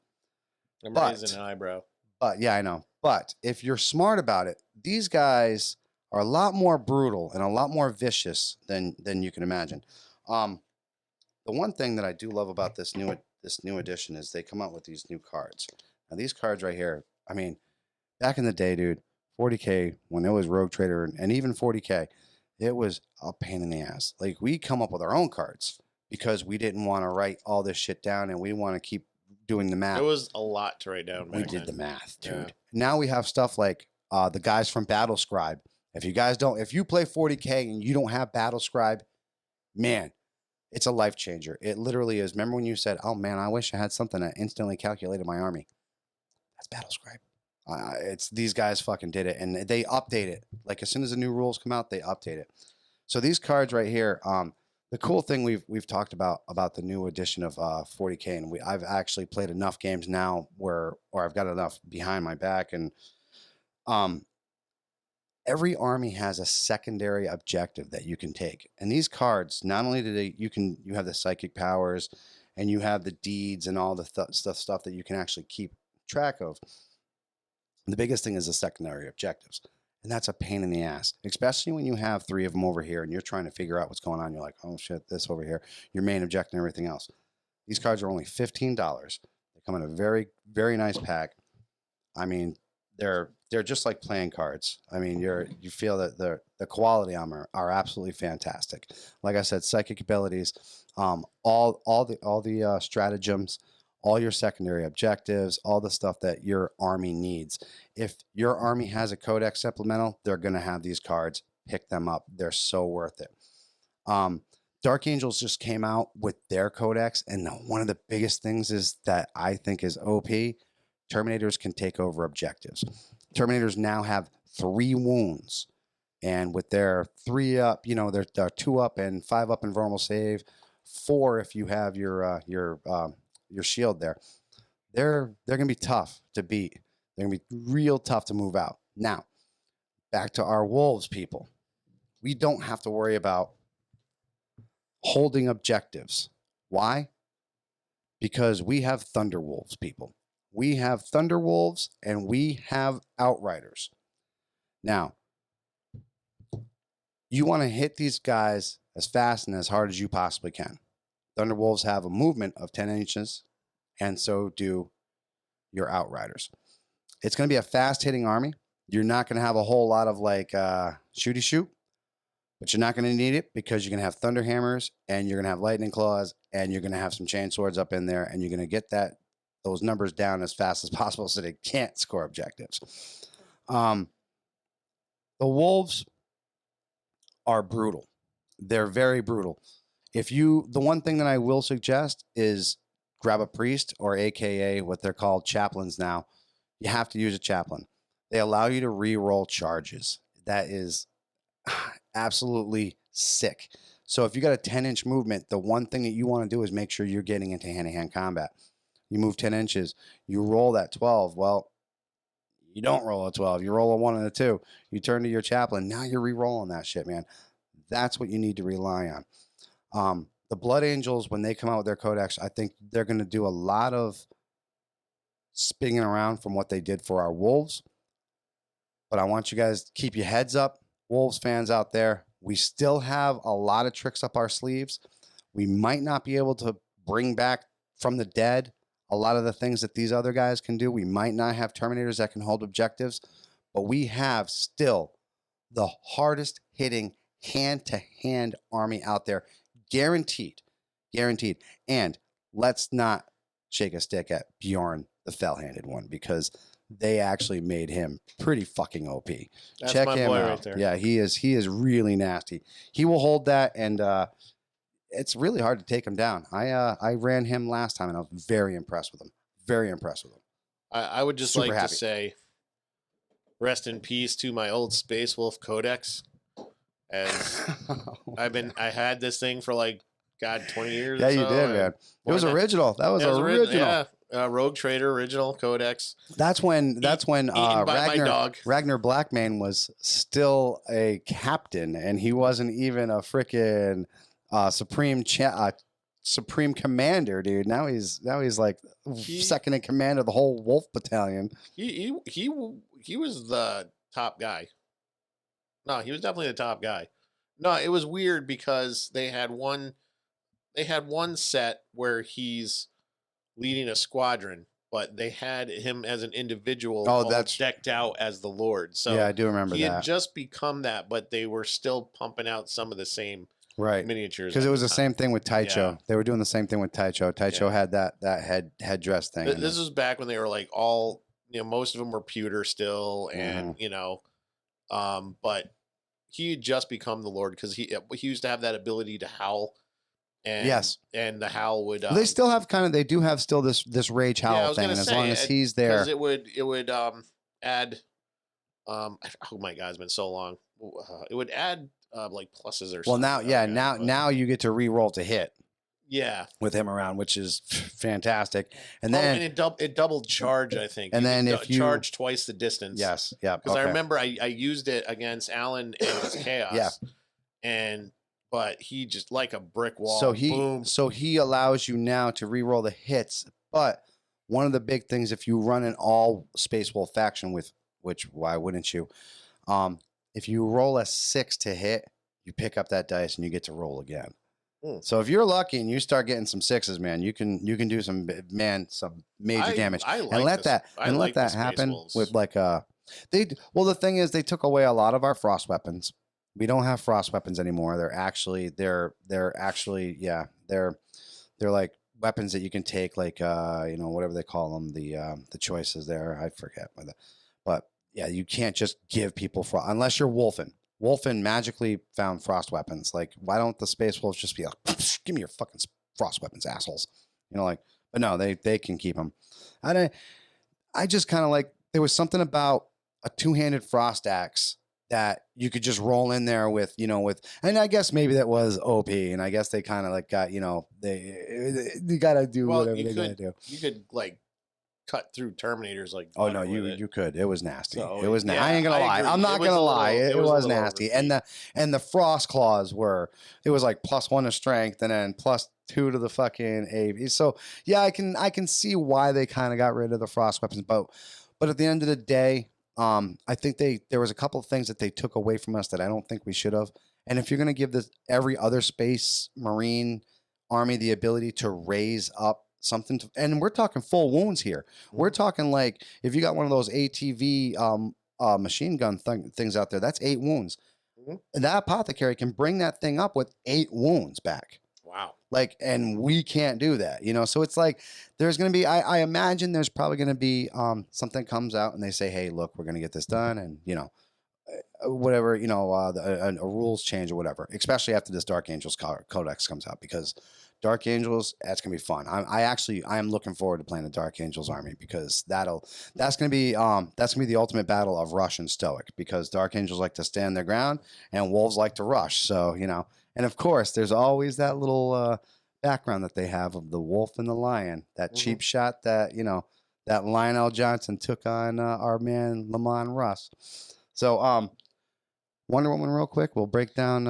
I'm raising an eyebrow. But yeah, I know. But if you're smart about it, these guys are a lot more brutal and a lot more vicious than you can imagine. The one thing that I do love about this new edition is they come out with these new cards. Now these cards right here, I mean, back in the day, dude, 40K, when it was Rogue Trader and even 40K, it was a pain in the ass. Like we come up with our own cards because we didn't want to write all this shit down and we want to keep doing the math. It was a lot to write down. We did the math, dude. Yeah. Now we have stuff like the guys from Battle Scribe. If you play 40K and you don't have Battle Scribe, man, It's a life changer. It literally is. Remember when you said, "Oh man, I wish I had something that instantly calculated my army." That's Battlescribe. It's these guys fucking did it, and they update it. Like as soon as the new rules come out, they update it. So these cards right here, the cool thing we've talked about the new edition of 40K, and I've actually played enough games now or I've got enough behind my back, and um, every army has a secondary objective that you can take. And these cards, not only do you have the psychic powers, and you have the deeds and all the stuff that you can actually keep track of. The biggest thing is the secondary objectives. And that's a pain in the ass, especially when you have 3 of them over here and you're trying to figure out what's going on. You're like, oh shit, this over here, your main objective and everything else. These cards are only $15. They come in a very, very nice pack. I mean, they're just like playing cards. I mean, you feel that the quality on them are absolutely fantastic. Like I said, psychic abilities, all the stratagems, all your secondary objectives, all the stuff that your army needs. If your army has a codex supplemental, they're going to have these cards. Pick them up. They're so worth it. Dark Angels just came out with their codex, and one of the biggest things is that I think is OP. Terminators can take over objectives. Terminators now have 3 wounds, and with their 3 up, they're 2 up and 5 up in vulnerable save, 4 if you have your shield there. They're going to be tough to beat. They're going to be real tough to move out. Now, back to our wolves, people. We don't have to worry about holding objectives. Why? Because we have Thunderwolves, people. We have Thunderwolves and we have Outriders. Now, you want to hit these guys as fast and as hard as you possibly can. Thunderwolves have a movement of 10 inches, and so do your Outriders. It's going to be a fast-hitting army. You're not going to have a whole lot of like shooty shoot, but you're not going to need it because you're going to have Thunder Hammers, and you're going to have Lightning Claws, and you're going to have some Chain Swords up in there, and you're going to get those numbers down as fast as possible so they can't score objectives. The Wolves are brutal. They're very brutal. The one thing that I will suggest is grab a priest, or AKA what they're called chaplains now. You have to use a chaplain. They allow you to re-roll charges. That is absolutely sick. So if you got a 10-inch movement, the one thing that you want to do is make sure you're getting into hand-to-hand combat. You move 10 inches, you roll that 12. Well, you don't roll a 12. You roll a 1 and a 2. You turn to your chaplain. Now you're re-rolling that shit, man. That's what you need to rely on. The Blood Angels, when they come out with their codex, I think they're going to do a lot of spinning around from what they did for our Wolves. But I want you guys to keep your heads up, Wolves fans out there. We still have a lot of tricks up our sleeves. We might not be able to bring back from the dead a lot of the things that these other guys can do. We might not have Terminators that can hold objectives, but we have still the hardest hitting hand-to-hand army out there. Guaranteed. And let's not shake a stick at Bjorn, the fell-handed one, because they actually made him pretty fucking OP. That's Check my him boy out. right there. Yeah, he is really nasty. He will hold that, and it's really hard to take him down. I ran him last time, and I was very impressed with him. I would just Super like happy. to say, rest in peace to my old Space Wolf Codex. As I had this thing for like 20 years. Yeah, you did, man. It was original. That was original. Yeah, Rogue Trader original Codex. That's when Ragnar Blackmane was still a captain, and he wasn't even a freaking supreme commander, dude. Now he's like second in command of the whole Wolf Battalion. He was the top guy. No, he was definitely the top guy. No, it was weird because they had one set where he's leading a squadron, but they had him as an individual that's decked out as the Lord. So yeah, I do remember he that. had just become that, but they were still pumping out some of the same miniatures. Because it was the same thing with Taicho. Yeah. They were doing the same thing with Taicho. Taicho had that headdress thing. This was back when they were like all, most of them were pewter still, and but he had just become the Lord because he used to have that ability to howl, and the Howl would. They still have they do have still this Rage Howl thing, and as long as he's there, because it would add. Oh my God, it's been so long. It would add like pluses or something. Well, now you get to re-roll to hit. Yeah, with him around, which is fantastic. And then it doubled charge, I think. And then if you charge twice the distance. Yes, yeah. Because I remember I used it against Alan and his Chaos. Yeah. But he just like a brick wall. So he allows you now to re-roll the hits. But one of the big things, if you run an all Space Wolf faction with, which why wouldn't you? If you roll a 6 to hit, you pick up that dice and you get to roll again. So if you're lucky and you start getting some 6s, man, you can do some major damage. And let that happen with the thing is they took away a lot of our frost weapons. We don't have frost weapons anymore. They're like weapons that you can take, like whatever they call them, the choices there. I forget but yeah, you can't just give people frost unless you're wolfing. Wolfen magically found frost weapons. Like, why don't the Space Wolves just be like, give me your fucking frost weapons, assholes? But no, they can keep them. I just kind of like, there was something about a two-handed frost axe that you could just roll in there with, and I guess maybe that was OP, and I guess they kind of like got, they got to do whatever they got to do. You could like cut through Terminators like. Oh no, you could. It was nasty. So, it was nasty. I ain't gonna lie. I'm not gonna lie. It was nasty. And the frost claws it was like +1 to strength and then +2 to the fucking AV. So yeah, I can see why they kind of got rid of the frost weapons, but at the end of the day, I think there was a couple of things that they took away from us that I don't think we should have. And if you're gonna give every other Space Marine army the ability to raise up something and we're talking full wounds here. We're talking like if you got one of those ATV machine gun things out there, that's 8 wounds. And that apothecary can bring that thing up with 8 wounds back. Wow. Like, and we can't do that, so it's like there's going to be, I imagine there's probably going to be something comes out and they say, hey, look, we're going to get this done. And whatever, a rules change or whatever, especially after this Dark Angels Codex comes out, because Dark Angels, that's gonna be fun. I am looking forward to playing the Dark Angels army, because that's gonna be the ultimate battle of Rush and Stoic, because Dark Angels like to stand their ground and wolves like to rush. So and of course there's always that little background that they have of the wolf and the lion, that cheap shot that that Lionel Johnson took on our man Lamont Russ. So Wonder Woman real quick. We'll break it down.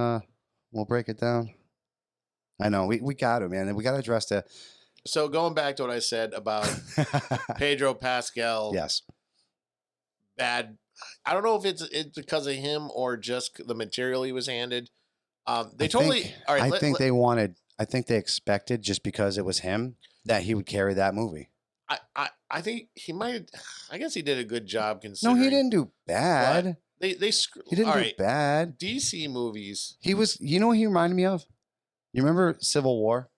I know we got to, man. We got to address that. So going back to what I said about Pedro Pascal. Yes. Bad. I don't know if it's because of him or just the material he was handed. I think they expected, just because it was him, that he would carry that movie. I think he might. I guess he did a good job considering. No, he didn't do bad. He didn't do bad. DC movies. He was. You know what he reminded me of? You remember Civil War?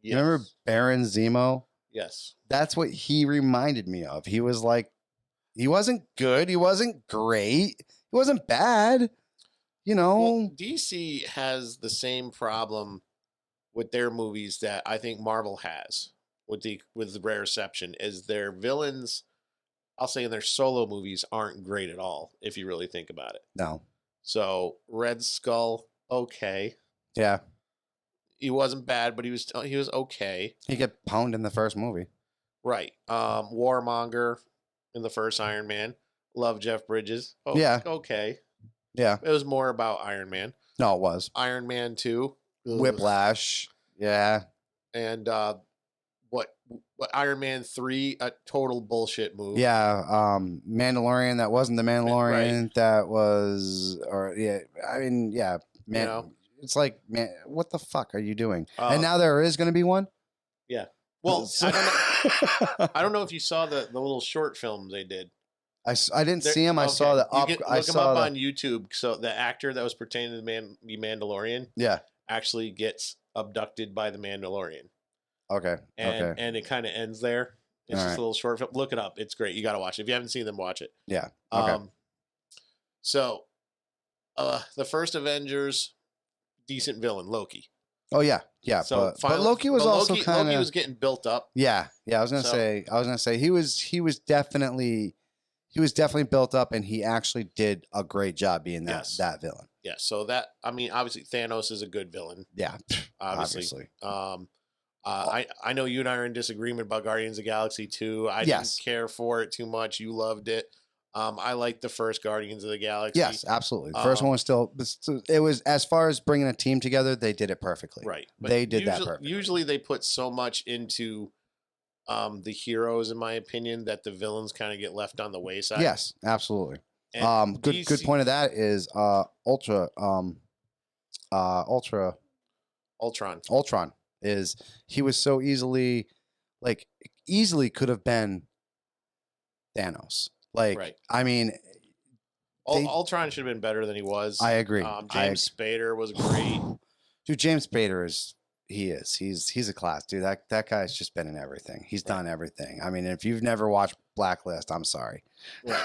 Yes. You remember Baron Zemo? Yes. That's what he reminded me of. He was like, he wasn't good. He wasn't great. He wasn't bad. Well, DC has the same problem with their movies that I think Marvel has with the rare exception, is their villains, I'll say in their solo movies, aren't great at all, if you really think about it. No. So Red Skull, okay. Yeah. He wasn't bad, but he was okay. He got pwned in the first movie. Right. Warmonger in the first Iron Man. Love Jeff Bridges. Oh, yeah. Okay. Yeah. It was more about Iron Man. No, it was. Iron Man 2. Whiplash. Yeah. And what Iron Man 3, a total bullshit movie. Yeah. Mandalorian, that wasn't the Mandalorian. Right. That was, or yeah. I mean, yeah. Man. It's like, man, what the fuck are you doing? And now there is going to be one? Yeah. Well, I don't know if you saw the little short film they did. I didn't see him. I saw the up. Look him up on YouTube. So the actor that was pretending to be Mandalorian, actually gets abducted by the Mandalorian. Okay. And it kind of ends there. It's just a little short film. Look it up. It's great. You got to watch it. If you haven't seen them, watch it. Yeah. Okay. So, the first Avengers, decent villain, Loki. Oh yeah, yeah. So but Loki was also kind of Loki was getting built up. Yeah, yeah. I was gonna say he was definitely built up, and he actually did a great job being that villain. Yeah. So obviously Thanos is a good villain. Yeah, obviously. I know you and I are in disagreement about Guardians of the Galaxy 2. I didn't care for it too much. You loved it. I liked the first Guardians of the Galaxy. Yes, absolutely. The first one was it was, as far as bringing a team together, they did it perfectly. Right. But they did that perfectly. Usually they put so much into the heroes, in my opinion, that the villains kind of get left on the wayside. Yes, absolutely. Good point of that is Ultron is, he was so easily could have been Thanos. I mean, Ultron should have been better than he was. I agree. James Spader was great. Dude, James Spader he's a class, dude. That guy's just been in everything. He's done everything. I mean, if you've never watched Blacklist, I'm sorry. Right.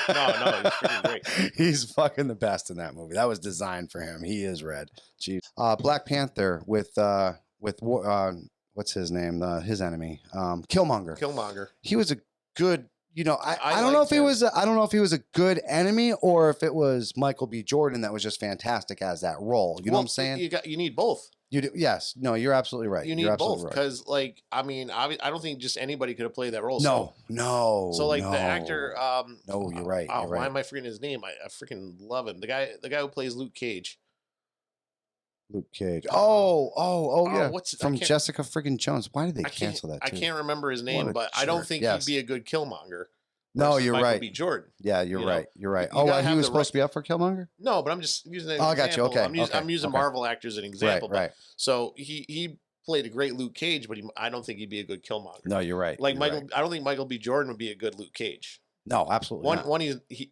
No, he's pretty great. He's fucking the best in that movie. That was designed for him. He is red. Jeez. Black Panther with what's his name? His enemy, Killmonger. Killmonger. He was a good. I don't know if he was. I don't know if he was a good enemy or if it was Michael B. Jordan that was just fantastic as that role. You know what I'm saying? You need both. You do. Yes. No, you're absolutely right. You need both because, I don't think just anybody could have played that role. No. So the actor. No, you're right. You're right. Why am I forgetting his name? I freaking love him. The guy who plays Luke Cage. Luke Cage. Oh, yeah. What's from Jessica freaking Jones? Why did they cancel that? I can't remember his name, but I don't think he'd be a good Killmonger. No, you're Michael right. B. Jordan. Yeah, you're right. You're right. He was supposed to be up for Killmonger? No, but I'm just using an example. I got you. Okay. I'm using Marvel actors as an example. Right. So he played a great Luke Cage, but I don't think he'd be a good Killmonger. No, you're right. I don't think Michael B. Jordan would be a good Luke Cage. No, absolutely not.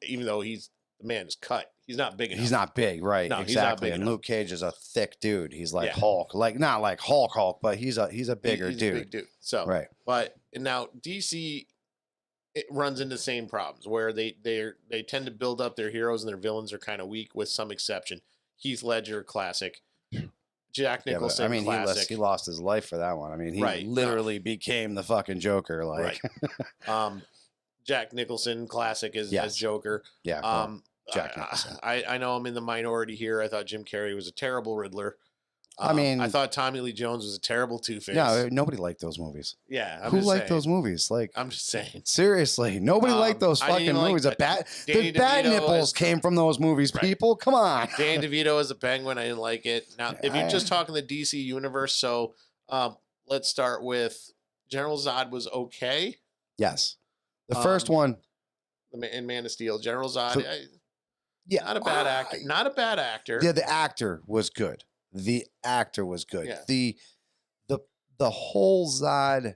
Even though the man is cut, he's not big enough. He's not big, right? No, exactly. He's not big and enough. Luke Cage is a thick dude. He's like Hulk, not like Hulk, but he's a bigger dude. A big dude. So right. But now DC, it runs into the same problems where they tend to build up their heroes and their villains are kind of weak, with some exception. Heath Ledger, classic. Jack Nicholson, classic. He lost his life for that one. I mean, he literally became the fucking Joker. Right. Jack Nicholson, classic as Joker. Yeah. Jack Nicholson. I know I'm in the minority here. I thought Jim Carrey was a terrible Riddler. I thought Tommy Lee Jones was a terrible Two-Face. No, nobody liked those movies. Yeah, who liked those movies? I'm just saying. Seriously, nobody liked those fucking movies. The bat nipples came from those movies. Right. People, come on. Danny DeVito as a Penguin, I didn't like it. Now, if you're just talking the DC universe, so let's start with General Zod was okay. Yes, the first one. In Man of Steel, General Zod. Not a bad actor. Not a bad actor. Yeah, the actor was good. The actor was good. Yeah. The whole Zod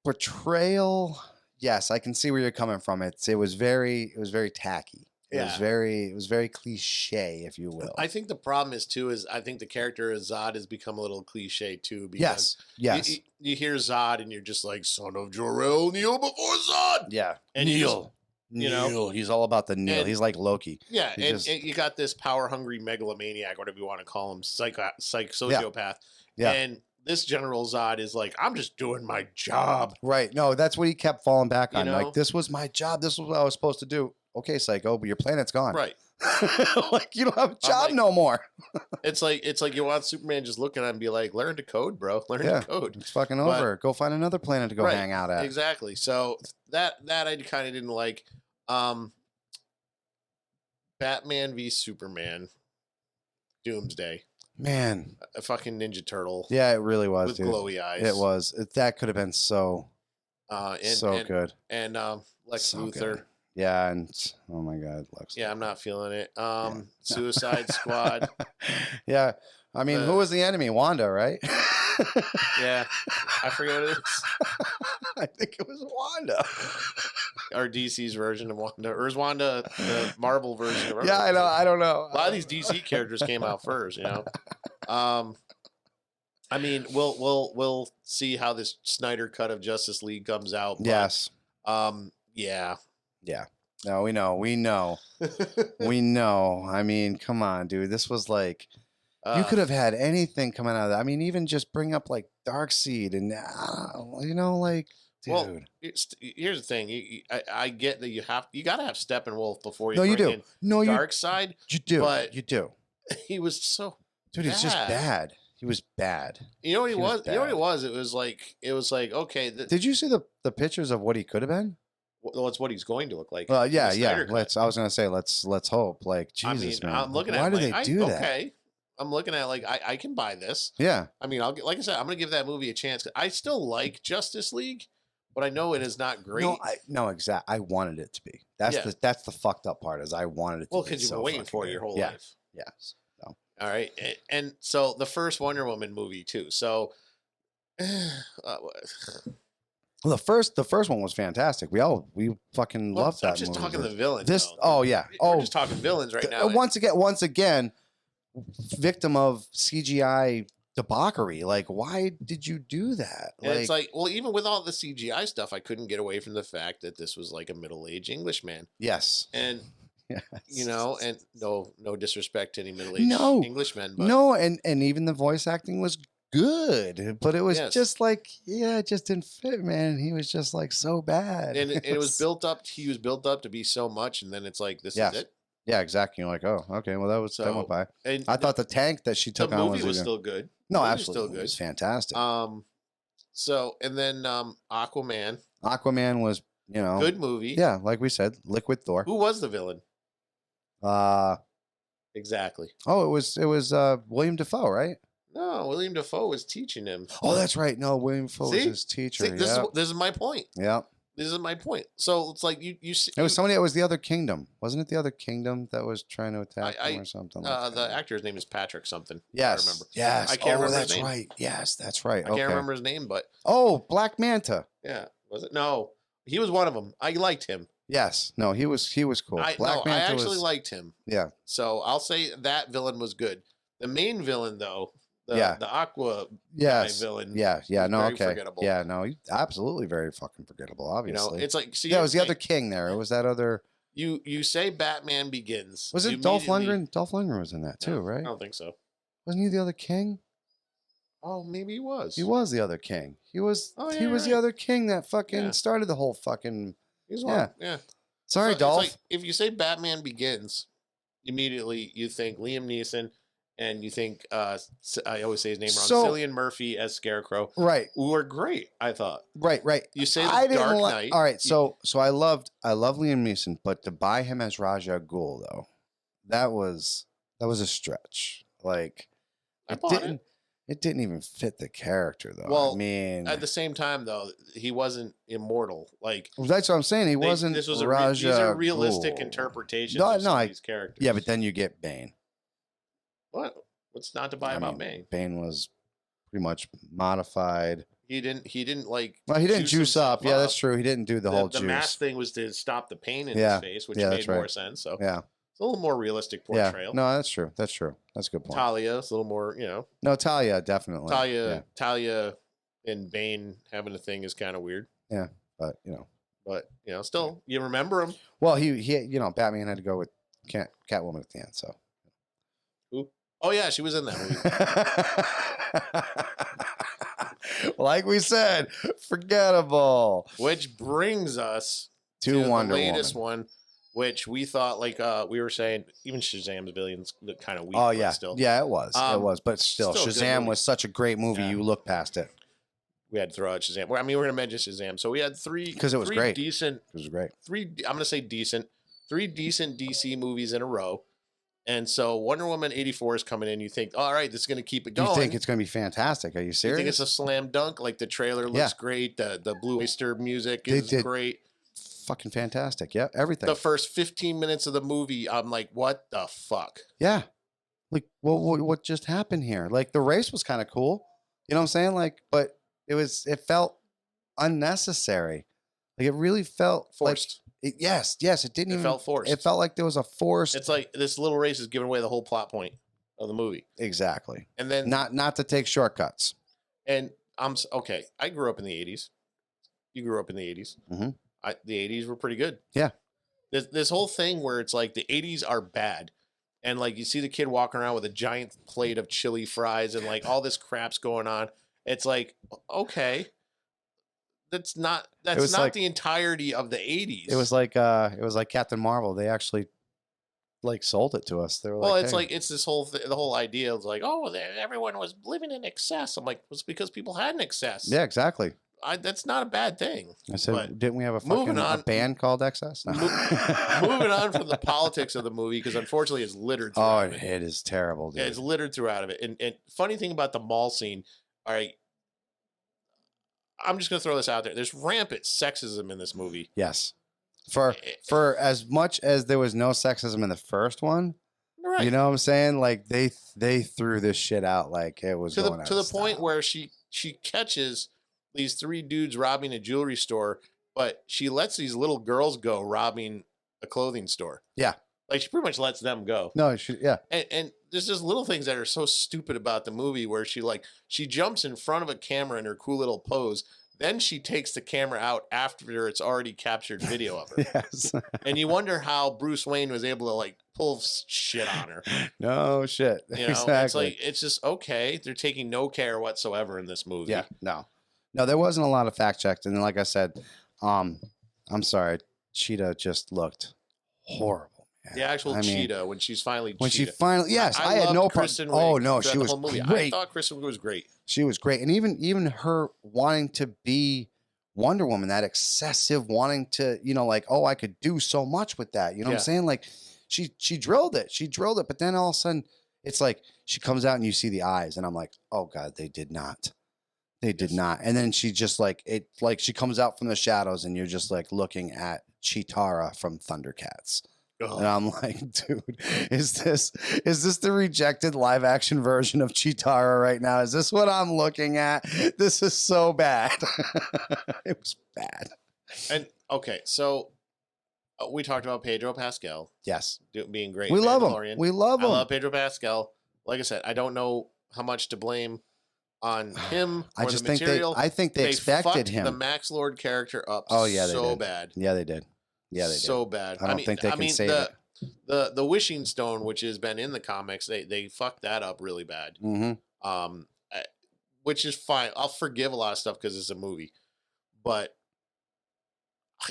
portrayal. Yes, I can see where you're coming from. It was very tacky. It was very cliche, if you will. I think the problem is I think the character of Zod has become a little cliche too. Because yes. You hear Zod and you're just like, son of Jor-El, kneel before Zod. Yeah, and kneel. He's all about the kneel. He's like Loki. Yeah, and you got this power-hungry megalomaniac, whatever you want to call him, sociopath. Yeah. And this General Zod is like, I'm just doing my job. Right. No, that's what he kept falling back on. Like, this was my job. This was what I was supposed to do. Okay, Psycho, but your planet's gone. Right. You don't have a job no more. It's like you want Superman just looking at him and be like, learn to code, bro. Learn to code. It's fucking over. Go find another planet to go hang out at. Exactly. So that I kind of didn't like. Batman v Superman, Doomsday. Man, a fucking Ninja Turtle. Yeah, it really was, with dude. Glowy eyes. It was. That could have been so good. And Lex Luthor. Good. Yeah, and oh my God, Lex. Yeah, I'm not feeling it. Suicide Squad. Yeah, I mean, who was the enemy? Wanda, right? Yeah, I forget what it is. I think it was Wanda. Or DC's version of Wanda, or is Wanda the Marvel version of her? Yeah, I know. I don't know. A lot of these DC characters came out first, I mean, we'll see how this Snyder cut of Justice League comes out. But, yes. Yeah. No, we know. We know. I mean, come on, dude. This was like, You could have had anything coming out of that. I mean, even just bring up like Darkseid and like, dude. Well, here's the thing. I get that you got to have Steppenwolf before you no, you bring do. in No, Darkseid. You do. But you do. He was so dude. He's just bad. He was bad. You know what he was? You know what it was? It was like okay. Did you see the pictures of what he could have been? Well, it's what he's going to look like. Yeah. I was gonna say let's hope. Like Jesus, man. I'm looking at. Why do like, they do that? Okay, I'm looking at like I can buy this. Yeah. I mean, like I said, I'm gonna give that movie a chance. I still like Justice League, but I know it is not great. No, exactly. I wanted it to be. That's the fucked up part is I wanted it to be. Well, because you've been waiting for it your whole life. Yes. No. All right, and so the first Wonder Woman movie too. So. Well, the first one was fantastic. We fucking loved that. I'm just movie. talking the villain. Yeah. We're just talking villains right now. Once again, victim of CGI debauchery. Like, why did you do that? And it's like, well, even with all the CGI stuff, I couldn't get away from the fact that this was like a middle-aged Englishman. Yes. And yes. and no disrespect to any middle-aged Englishmen, but and even the voice acting was good, but it was just like, it just didn't fit, man. He was just like so bad. And it was built up. He was built up to be so much, and then it's like, this is it. Yeah, exactly. You're like, oh, okay. Well, that went by. And I thought the tank that she took on the movie was still good. No, absolutely, still good. It was fantastic. So and then Aquaman. Aquaman was good movie. Yeah, like we said, Liquid Thor. Who was the villain? Exactly. Oh, it was William Dafoe, right? No, William Dafoe was teaching him. Oh, that's right. No, William Dafoe was his teacher. This is my point. Yeah. This is my point. So it's like you see. It was somebody that was the other kingdom. Wasn't it the other kingdom that was trying to attack him or something? The actor's name is Patrick something. Yes. I remember. Yes. I can't remember that's his name. right. Yes, that's right. I can't remember his name, but. Oh, Black Manta. Yeah. Was it? No. He was one of them. I liked him. Yes. No, he was cool. I actually liked him. Yeah. So I'll say that villain was good. The main villain, though. The Aqua villain. Yeah. No, okay. Forgettable. Yeah, no, absolutely very fucking forgettable, obviously. It's like, it was the other king there. It was that other. You say Batman Begins. Was it Dolph Lundgren? Dolph Lundgren was in that too, right? I don't think so. Wasn't he the other king? Oh, maybe he was. He was the other king. He was. He was the other king that fucking started the whole fucking. He's one. Yeah. Sorry, Dolph. It's like, if you say Batman Begins, immediately you think Liam Neeson. And you think, I always say his name wrong, Cillian Murphy as Scarecrow. Right. Who were great, I thought. Right. You say the Dark Knight. All right, so I love Liam Neeson, but to buy him as Ra's al Ghul, though, that was a stretch. Like, it didn't even fit the character, though. Well, I mean, at the same time, though, he wasn't immortal. Like, that's what I'm saying. He wasn't. This was Ra's these are realistic interpretations of some of these characters. Yeah, but then you get Bane. What? What's not to buy about Bane? Bane was pretty much modified. He didn't like. Well, he didn't juice up. Yeah, that's true. He didn't do the whole juice. The mask thing was to stop the pain in his face, which made more sense. So yeah, it's a little more realistic portrayal. Yeah. No, that's true. That's a good point. Talia, it's a little more, No, Talia definitely. Talia and Bane having a thing is kind of weird. Yeah, but still you remember him. Well, he Batman had to go with Catwoman at the end. So. Oh, yeah, she was in that movie. Like we said, forgettable. Which brings us to Wonder the latest one, which we thought, like we were saying, even Shazam's Billions looked kind of weak. Oh, yeah. Still. Yeah, it was. But still Shazam was such a great movie. Yeah. You look past it. We had to throw out Shazam. I mean, we're going to mention Shazam. So we had because it was great. Decent. It was great. I'm going to say decent. 3 decent DC movies in a row. And so Wonder Woman 84 is coming in. You think, all right, this is going to keep it going. You think it's going to be fantastic. Are you serious? You think it's a slam dunk? Like the trailer looks great. The Blue Oyster music is great. Fucking fantastic. Yeah, everything. The first 15 minutes of the movie, I'm like, what the fuck? Yeah. Like, what just happened here? Like, the race was kind of cool. You know what I'm saying? like, but it felt unnecessary. Like, it really felt forced. Yes, it didn't. It felt forced. It felt like there was a forced. It's like this little race is giving away the whole plot point of the movie. Exactly. And then not to take shortcuts. And I'm okay. I grew up in the 80s. You grew up in the 80s. Mm-hmm. The 80s were pretty good. Yeah. This whole thing where it's like the 80s are bad. and like you see the kid walking around with a giant plate of chili fries and like all this crap's going on. It's like, okay, that's not like, the entirety of the 80s. It was like Captain Marvel. They actually like sold it to us. They were well, like, it's hey. like it's this whole the whole idea of like, oh, everyone was living in excess. I'm like, it's because people had an excess. Yeah, exactly. That's not a bad thing. I said, But didn't we have a band called Excess? No. Moving on from the politics of the movie, because unfortunately it's littered throughout it. It is terrible, dude. Yeah, it's littered throughout of it. And funny thing about the mall scene, all right, I'm just going to throw this out there. There's rampant sexism in this movie. Yes. For as much as there was no sexism in the first one, right. You know what I'm saying? Like they threw this shit out like it was to the point where she catches these 3 dudes robbing a jewelry store, but she lets these little girls go robbing a clothing store. Yeah. Like she pretty much lets them go. No, yeah. And there's just little things that are so stupid about the movie where she jumps in front of a camera in her cool little pose. Then she takes the camera out after it's already captured video of her. Yes. And you wonder how Bruce Wayne was able to like pull shit on her. No shit. You know, exactly. it's like, it's just okay. They're taking no care whatsoever in this movie. Yeah. No, there wasn't a lot of fact checked. And like I said, I'm sorry. Cheetah just looked horrible. Man. The actual Cheetah, when she's finally yes, I had no problem. Oh no, she was great. I thought Kristen Wiig was great. She was great, and even her wanting to be Wonder Woman, that excessive wanting to, like, oh, I could do so much with that. You know what I'm saying? Like, she drilled it. But then all of a sudden, it's like she comes out and you see the eyes, and I'm like, oh god, they did not. They did not. And then she just she comes out from the shadows, and you're just like looking at Cheetara from Thundercats. And I'm like, dude, is this the rejected live action version of Cheetara right now? Is this what I'm looking at? This is so bad. It was bad. And okay, so we talked about Pedro Pascal. Yes, being great. We love him. We love him. I love Pedro Pascal. Like I said, I don't know how much to blame on him. I just think they expected him. The Max Lord character up. Oh yeah, they so did. bad. Yeah, they did. Yeah, they did. So bad. I don't think they can save it. The Wishing Stone, which has been in the comics, they fucked that up really bad. Mm-hmm. Which is fine. I'll forgive a lot of stuff because it's a movie, but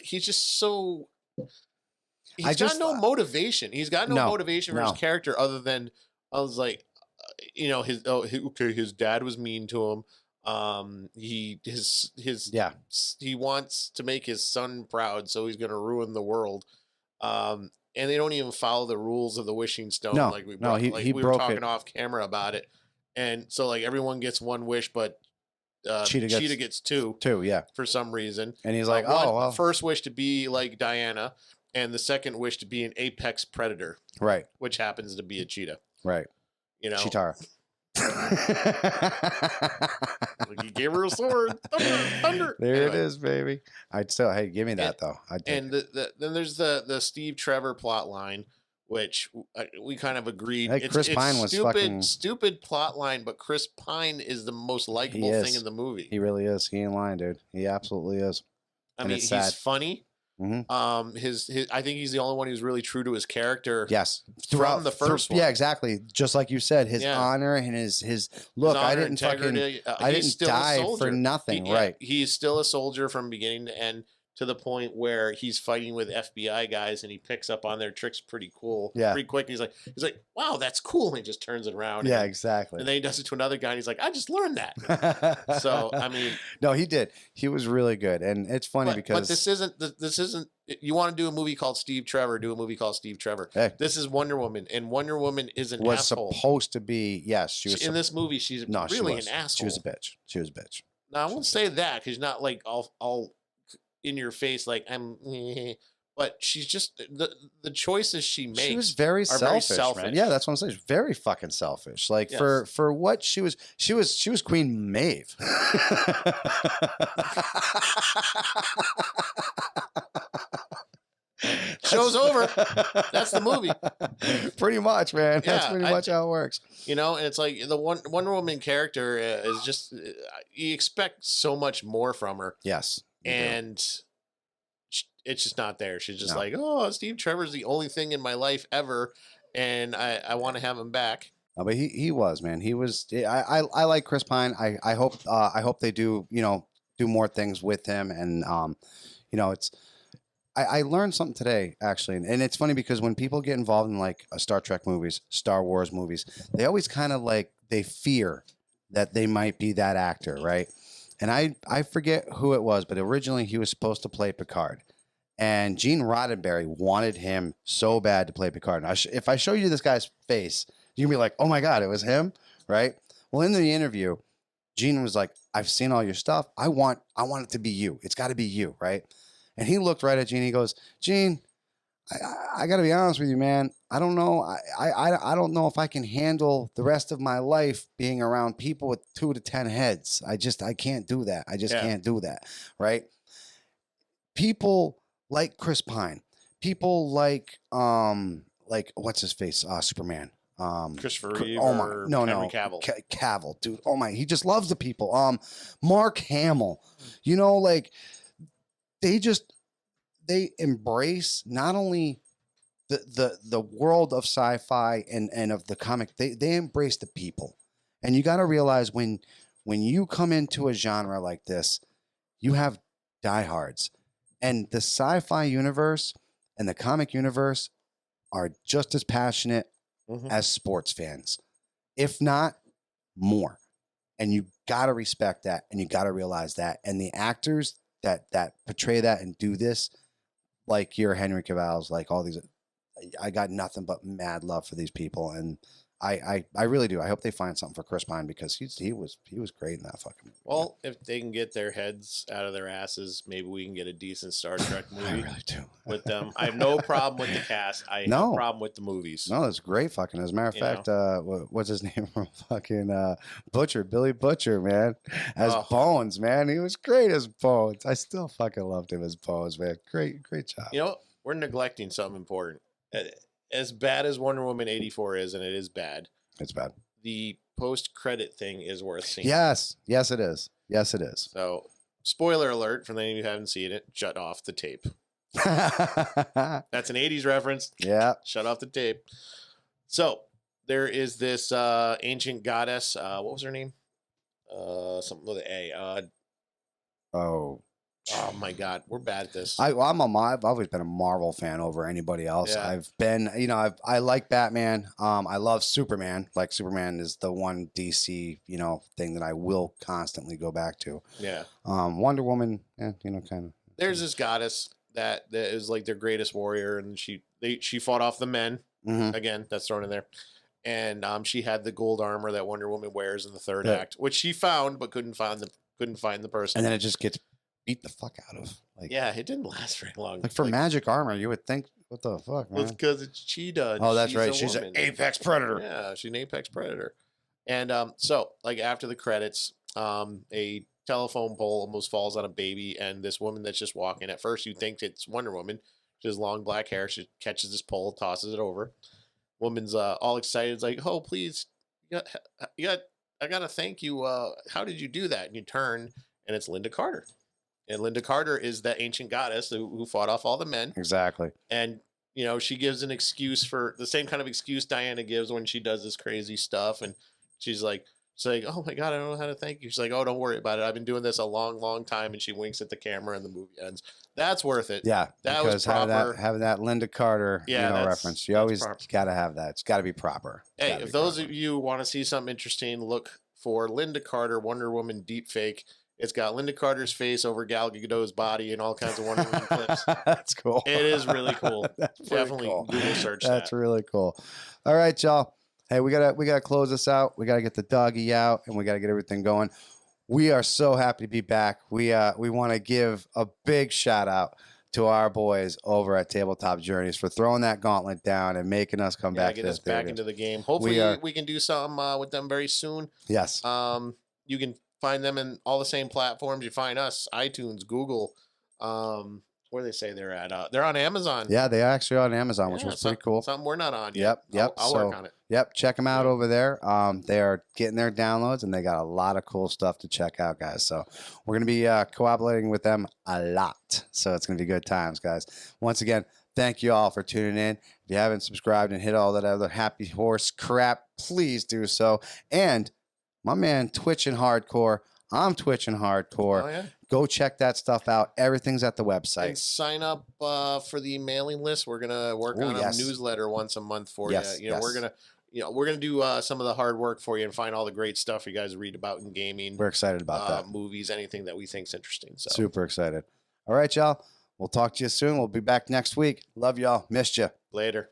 he's just so. He's got no motivation. He's got no motivation for his character other than I was like, his dad was mean to him. He wants to make his son proud, so he's gonna ruin the world. And they don't even follow the rules of the Wishing Stone. We were talking off camera about it. And so like everyone gets one wish, but Cheetah gets two. Two, yeah. For some reason. And he's like, first wish to be like Diana, and the second wish to be an apex predator. Right. Which happens to be a cheetah. Right. Cheetara. Like he gave her a sword. Thunder. There it is, baby. I'd still, hey, give me that though. Then there's the Steve Trevor plot line, which we kind of agreed. Hey, Chris Pine was stupid plot line, but Chris Pine is the most likable thing in the movie. He really is. He ain't lying, dude. He absolutely is. I mean, he's funny. Mm-hmm. I think he's the only one who's really true to his character. Yes, from the first one. Yeah, exactly. Just like you said, his honor and his look. I didn't die for nothing. Right. He's still a soldier from beginning to end, to the point where he's fighting with FBI guys and he picks up on their tricks pretty cool. Yeah. Pretty quick. He's like, wow, that's cool. And he just turns it around. Yeah, exactly. And then he does it to another guy and he's like, I just learned that. So, I mean. No, he did. He was really good. And it's funny because. But this isn't, you want to do a movie called Steve Trevor, do a movie called Steve Trevor. Hey. This is Wonder Woman. And Wonder Woman is an asshole. Supposed to be, yes. She was in this movie, she's really an asshole. She was a bitch. She was a bitch. Now, I won't say that because she's not like all in your face like but she's just the choices she makes. She was very selfish, man. Yeah, that's what I'm saying. She's very fucking selfish. Like for what she was Queen Maeve. Show's over. That's the movie. Pretty much, man. Yeah, that's pretty much how it works. And it's like the Wonder Woman character is just you expect so much more from her. Yes. And it's just not there. She's just like, oh, Steve Trevor's the only thing in my life ever. and I want to have him back. But he was, man. He was. I like Chris Pine. I hope they do do more things with him. And it's I learned something today actually, and it's funny because when people get involved in like Star Trek movies, Star Wars movies, they always kind of like they fear that they might be that actor, right? And I forget who it was, but originally he was supposed to play Picard. And Gene Roddenberry wanted him so bad to play Picard. Now, if I show you this guy's face, you're gonna be like, "Oh my God, it was him!" Right? Well, in the interview, Gene was like, "I've seen all your stuff. I want it to be you. It's got to be you, right?" And he looked right at Gene. He goes, "Gene, I got to be honest with you, man. I don't know. I don't know if I can handle the rest of my life being around people with 2 to 10 heads. I can't do that. I just can't do that, right?" People like Chris Pine, people like what's his face, Superman, Christopher Reeve. Oh my, no, Cavill. Cavill, dude. Oh my, he just loves the people. Mark Hamill, like they embrace not only the world of sci-fi and of the comic, they embrace the people, and you got to realize when you come into a genre like this, you have diehards. And the sci-fi universe and the comic universe are just as passionate as sports fans, if not more. And you got to respect that, and you got to realize that. And the actors that portray that and do this, like your Henry Cavill's, like all these, I got nothing but mad love for these people. And I really do. I hope they find something for Chris Pine because he was great in that fucking movie. Well, if they can get their heads out of their asses, maybe we can get a decent Star Trek movie. I really do. With them. I have no problem with the cast. I have a problem with the movies. No, it's great fucking. As a matter of fact, what's his name from fucking Butcher, Billy Butcher, man, as Bones, man. He was great as Bones. I still fucking loved him as Bones, man. Great job. We're neglecting something important. As bad as Wonder Woman 84 is, and it is bad. It's bad. The post-credit thing is worth seeing. Yes, it is. Yes, it is. So, spoiler alert for any of you who haven't seen it, shut off the tape. That's an 80s reference. Yeah. Shut off the tape. So, there is this ancient goddess. What was her name? Something with an A. Oh my God, we're bad at this. I've always been a Marvel fan over anybody else. Yeah. I've been, I like Batman. I love Superman. Like Superman is the one DC, thing that I will constantly go back to. Yeah. Wonder Woman, kind of. There's this goddess that is like their greatest warrior, and she fought off the men. Again, that's thrown in there. And she had the gold armor that Wonder Woman wears in the third act, which she found but couldn't find the person. And then it just gets beat the fuck out of. Yeah, it didn't last very long. Like for magic armor, you would think, what the fuck, man? Well, it's because it's Cheetah. Oh, that's right. She's an apex predator. Yeah, she's an apex predator. And so, like after the credits, a telephone pole almost falls on a baby, and this woman that's just walking. At first, you think it's Wonder Woman. She has long black hair. She catches this pole, tosses it over. Woman's all excited. It's like, oh, please, I gotta thank you. How did you do that? And you turn, and it's Linda Carter. And Linda Carter is that ancient goddess who fought off all the men. Exactly. And, she gives an excuse for the same kind of excuse Diana gives when she does this crazy stuff. And she's like, oh my God, I don't know how to thank you. She's like, oh, don't worry about it. I've been doing this a long, long time. And she winks at the camera and the movie ends. That's worth it. Yeah. That was proper. Having that Linda Carter reference. You always got to have that. It's got to be proper. Hey, if those of you want to see something interesting, look for Linda Carter Wonder Woman deepfake. It's got Linda Carter's face over Gal Gadot's body and all kinds of Wonder Woman clips. That's cool. It is really cool. Definitely cool. Google search That's really cool. All right, y'all. Hey, we gotta close this out. We gotta get the doggy out, and we gotta get everything going. We are so happy to be back. We want to give a big shout out to our boys over at Tabletop Journeys for throwing that gauntlet down and making us come back. Get us back into the game. Hopefully, we can do something with them very soon. Yes. You can find them in all the same platforms. You find us, iTunes, Google. Where they say they're at? They're on Amazon. Yeah, they actually are on Amazon, which was pretty cool. Something we're not on yet. Yep. I'll work on it. Yep, check them out over there. They are getting their downloads, and they got a lot of cool stuff to check out, guys. So we're going to be cooperating with them a lot. So it's going to be good times, guys. Once again, Thank you all for tuning in. If you haven't subscribed and hit all that other happy horse crap, please do so. And my man Twitching Hardcore, I'm Twitching Hardcore. Oh, yeah. Go check that stuff out. Everything's at the website. And sign up for the mailing list. We're gonna work on a newsletter once a month for you. We're gonna do some of the hard work for you and find all the great stuff you guys read about in gaming. We're excited about that. Movies, anything that we think's interesting. So super excited. All right, y'all. We'll talk to you soon. We'll be back next week. Love y'all. Missed you. Later.